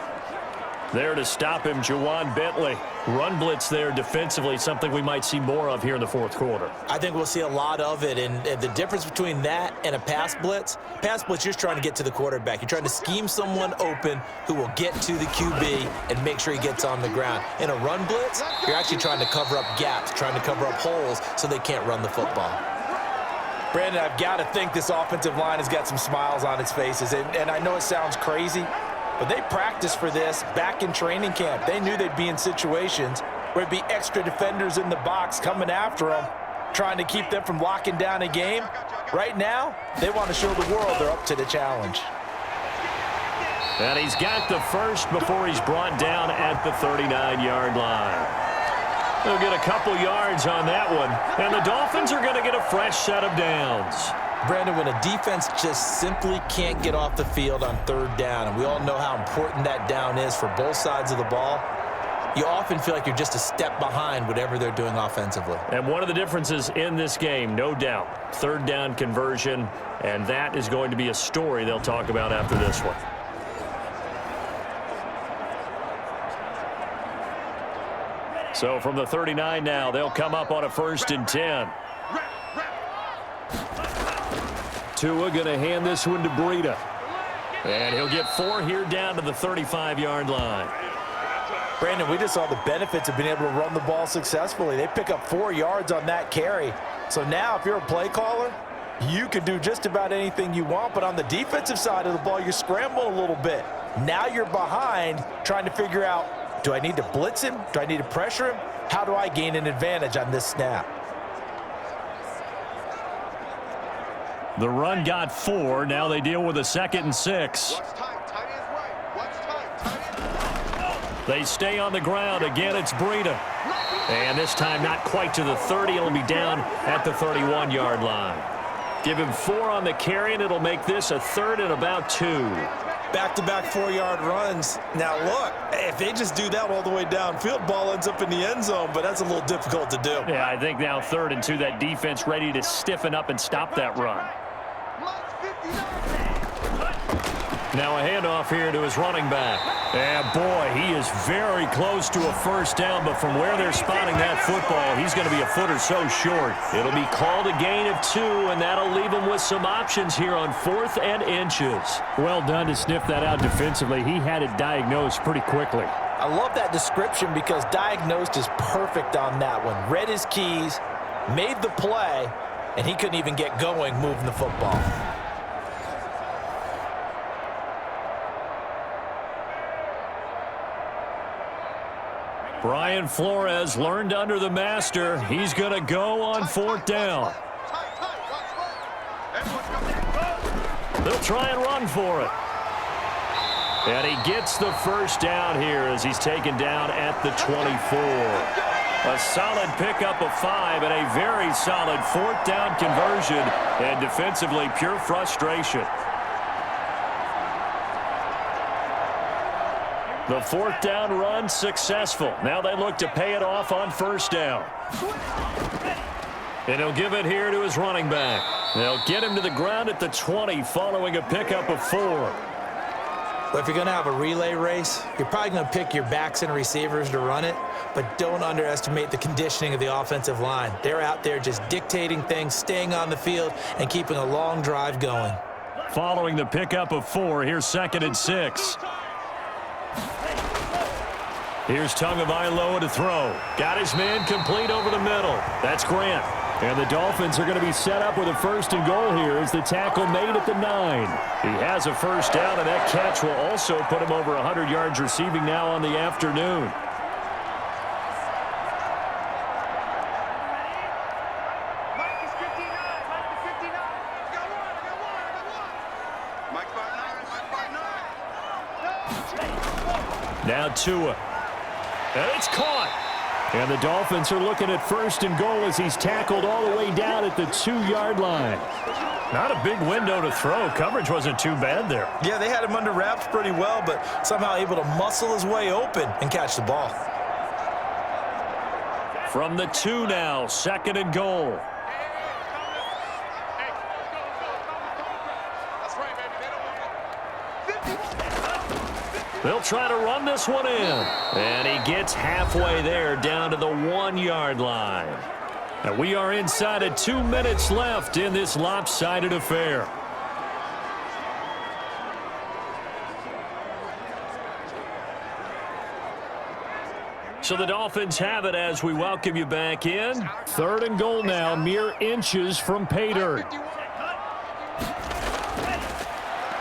There to stop him, Juwan Bentley. Run blitz there defensively, something we might see more of here in the fourth quarter. I think we'll see a lot of it, and the difference between that and a pass blitz, you're just trying to get to the quarterback. You're trying to scheme someone open who will get to the QB and make sure he gets on the ground. In a run blitz, you're actually trying to cover up gaps, trying to cover up holes so they can't run the football. Brandon, I've got to think this offensive line has got some smiles on its faces, and I know it sounds crazy, but they practiced for this back in training camp. They knew they'd be in situations where there'd be extra defenders in the box coming after them, trying to keep them from locking down a game. Right now, they want to show the world they're up to the challenge. And he's got the first before he's brought down at the 39-yard line. They'll get a couple yards on that one, and the Dolphins are going to get a fresh set of downs. Brandon, when a defense just simply can't get off the field on third down, and we all know how important that down is for both sides of the ball, you often feel like you're just a step behind whatever they're doing offensively. And one of the differences in this game, no doubt, third down conversion, and that is going to be a story they'll talk about after this one. So from the 39 now, they'll come up on a 1st and 10. Tua going to hand this one to Breida. And he'll get 4 here down to the 35-yard line. Brandon, we just saw the benefits of being able to run the ball successfully. They pick up 4 yards on that carry. So now if you're a play caller, you can do just about anything you want. But on the defensive side of the ball, you scramble a little bit. Now you're behind trying to figure out, do I need to blitz him? Do I need to pressure him? How do I gain an advantage on this snap? The run got 4. Now they deal with a 2nd and 6. They stay on the ground. Again, it's Breida. And this time not quite to the 30. It'll be down at the 31-yard line. Give him 4 on the carry, and it'll make this a 3rd and about 2. Back-to-back 4-yard runs. Now, look, if they just do that all the way downfield, ball ends up in the end zone, but that's a little difficult to do. Yeah, I think now 3rd and 2, that defense ready to stiffen up and stop that run. Now a handoff here to his running back. And boy, he is very close to a 1st down, but from where they're spotting that football, he's going to be a foot or so short. It'll be called a gain of 2, and that'll leave him with some options here on 4th and inches. Well done to sniff that out defensively. He had it diagnosed pretty quickly. I love that description because diagnosed is perfect on that one. Read his keys, made the play, and he couldn't even get going moving the football. Brian Flores learned under the master. He's going to go on 4th down. They'll try and run for it. And he gets the 1st down here as he's taken down at the 24. A solid pickup of 5 and a very solid 4th down conversion. And defensively, pure frustration. The 4th down run successful. Now they look to pay it off on 1st down. And he'll give it here to his running back. They'll get him to the ground at the 20 following a pickup of 4. Well, if you're going to have a relay race, you're probably going to pick your backs and receivers to run it, but don't underestimate the conditioning of the offensive line. They're out there just dictating things, staying on the field, and keeping a long drive going. Following the pickup of 4, here's 2nd and 6. Here's Tagovailoa to throw. Got his man complete over the middle. That's Grant. And the Dolphins are going to be set up with a 1st and goal here as the tackle made at the 9. He has a 1st down, and that catch will also put him over 100 yards receiving now on the afternoon. Now Tua. And it's caught. And the Dolphins are looking at 1st and goal as he's tackled all the way down at the 2-yard line. Not a big window to throw. Coverage wasn't too bad there. Yeah, they had him under wraps pretty well, but somehow able to muscle his way open and catch the ball. From the 2 now, 2nd and goal. They'll try to run this one in. And he gets halfway there down to the 1-yard line. And we are inside of 2 minutes left in this lopsided affair. So the Dolphins have it as we welcome you back in. 3rd and goal now, mere inches from pay dirt.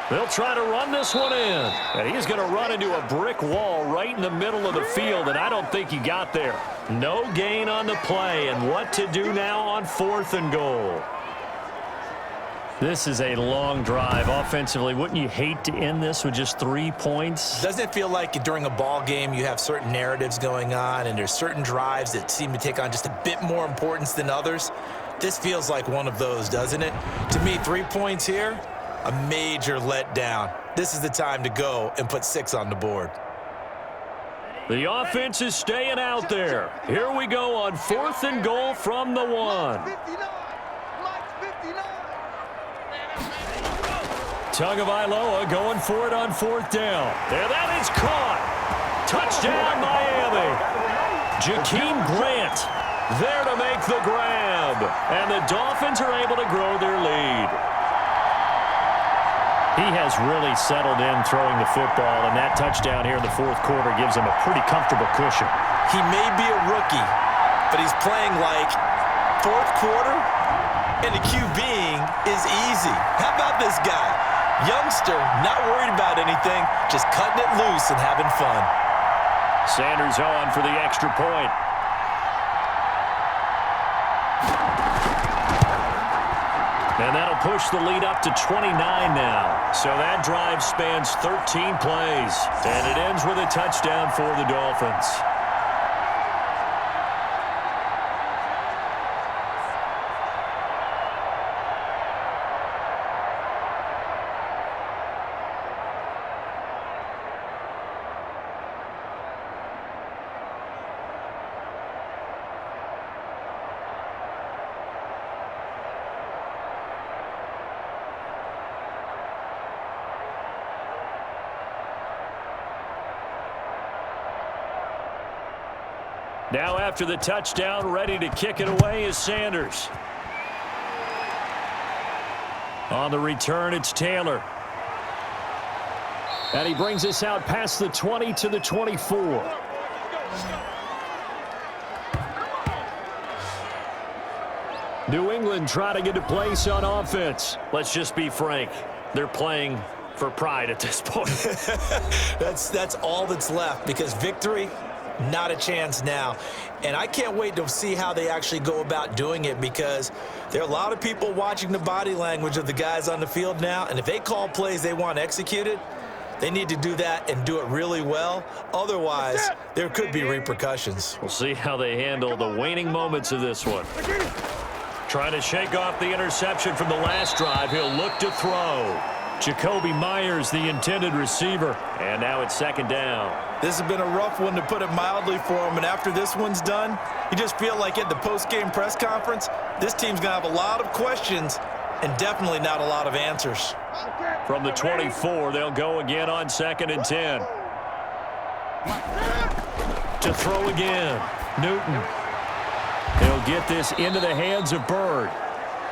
They'll try to run this one in. And he's going to run into a brick wall right in the middle of the field, and I don't think he got there. No gain on the play, and what to do now on 4th and goal. This is a long drive offensively. Wouldn't you hate to end this with just 3 points? Doesn't it feel like during a ball game you have certain narratives going on and there's certain drives that seem to take on just a bit more importance than others? This feels like one of those, doesn't it? To me, 3 points here, a major letdown. This is the time to go and put 6 on the board. The offense is staying out there. Here we go on 4th and goal from the 1. Tagovailoa going for it on 4th down. And that is caught. Touchdown, Miami. Jakeem Grant there to make the grab. And the Dolphins are able to grow their lead. He has really settled in throwing the football, and that touchdown here in the 4th quarter gives him a pretty comfortable cushion. He may be a rookie, but he's playing like 4th quarter, and the QBing is easy. How about this guy? Youngster, not worried about anything, just cutting it loose and having fun. Sanders on for the extra point. And that'll push the lead up to 29 now. So that drive spans 13 plays. And it ends with a touchdown for the Dolphins. Now after the touchdown, ready to kick it away is Sanders. On the return, it's Taylor. And he brings us out past the 20 to the 24. New England trying to get a place on offense. Let's just be frank. They're playing for pride at this point. That's all that's left, because victory, not a chance now. And I can't wait to see how they actually go about doing it, because there are a lot of people watching the body language of the guys on the field now, and if they call plays they want executed, they need to do that and do it really well. Otherwise, there could be repercussions. We'll see how they handle the waning moments of this one. Trying to shake off the interception from the last drive. He'll look to throw. Jacoby Myers, the intended receiver. And now it's 2nd down. This has been a rough one, to put it mildly, for him. And after this one's done, you just feel like at the post-game press conference, this team's going to have a lot of questions and definitely not a lot of answers. From the 24, they'll go again on 2nd and 10. To throw again, Newton. He'll get this into the hands of Bird.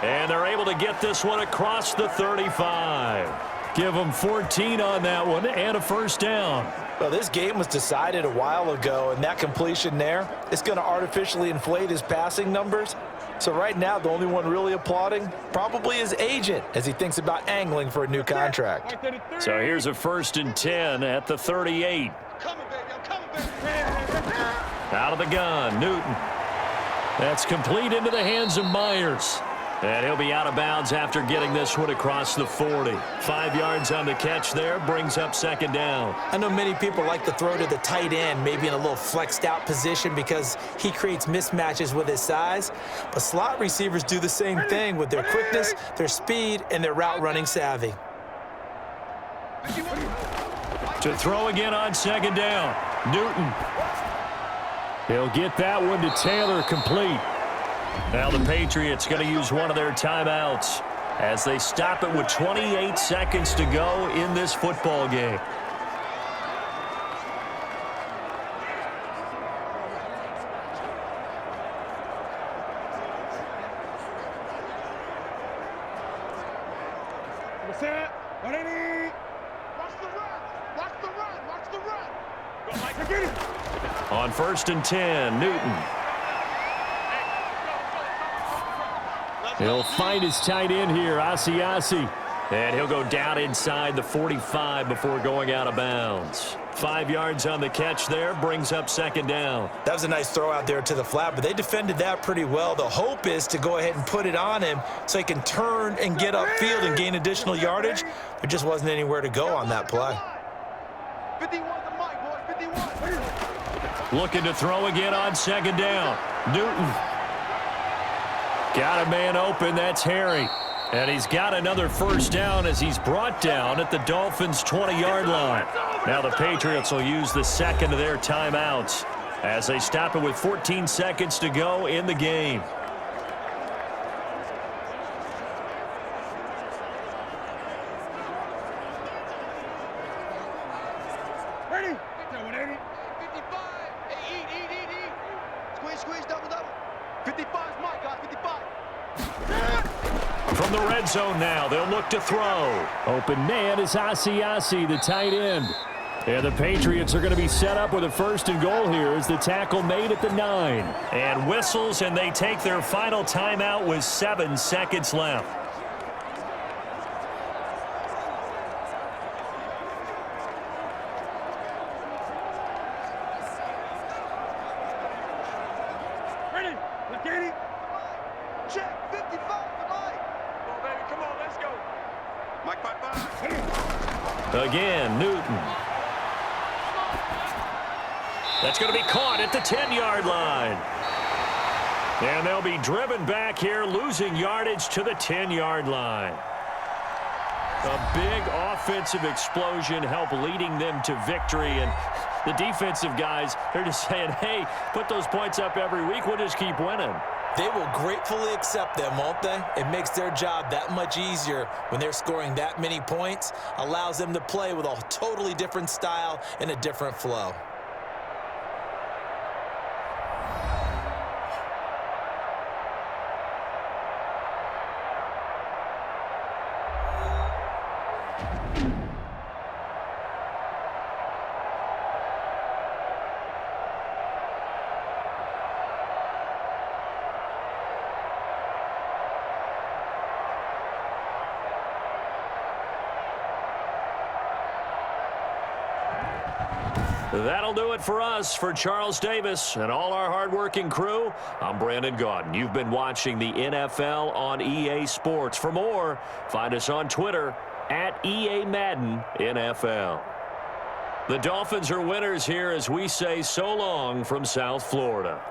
And they're able to get this one across the 35. Give them 14 on that one and a 1st down. Well, this game was decided a while ago, and that completion there is going to artificially inflate his passing numbers. So right now, the only one really applauding probably his agent as he thinks about angling for a new contract. So here's a 1st and 10 at the 38. Out of the gun, Newton. That's complete into the hands of Myers. And he'll be out of bounds after getting this one across the 40. 5 yards on the catch there, brings up 2nd down. I know many people like to throw to the tight end, maybe in a little flexed out position, because he creates mismatches with his size. But slot receivers do the same thing with their quickness, their speed, and their route running savvy. To throw again on 2nd down, Newton. He'll get that one to Taylor, complete. Now the Patriots going to use one of their timeouts as they stop it with 28 seconds to go in this football game. On 1st and 10, Newton. He'll find his tight end here, Asiasi. And he'll go down inside the 45 before going out of bounds. 5 yards on the catch there, brings up 2nd down. That was a nice throw out there to the flat, but they defended that pretty well. The hope is to go ahead and put it on him so he can turn and get upfield and gain additional yardage. There just wasn't anywhere to go on that play. 51 the mic, boys, 51. Looking to throw again on 2nd down. Newton. Got a man open, that's Harry. And he's got another first down as he's brought down at the Dolphins' 20-yard line. Now the Patriots will use the second of their timeouts as they stop it with 14 seconds to go in the game. Ready? 55. Hey, eat. Squeeze, double. 55 is Mike, guys, 55. From the red zone now, they'll look to throw. Open man is Asiasi, the tight end. And the Patriots are going to be set up with a first and goal here as the tackle made at the 9. And whistles, and they take their final timeout with 7 seconds left. Ready? Look at it. Check, 55 for Mike. Come on, baby, come on, let's go. Mike, 5. Again, Newton. That's going to be caught at the 10-yard line. And they'll be driven back here, losing yardage to the 10-yard line. A big offensive explosion helped leading them to victory. And the defensive guys, they're just saying, hey, put those points up every week. We'll just keep winning. They will gratefully accept them, won't they? It makes their job that much easier when they're scoring that many points. Allows them to play with a totally different style and a different flow. That'll do it for us. For Charles Davis and all our hardworking crew, I'm Brandon Gaudin. You've been watching the NFL on EA Sports. For more, find us on Twitter at EA Madden NFL. The Dolphins are winners here as we say so long from South Florida.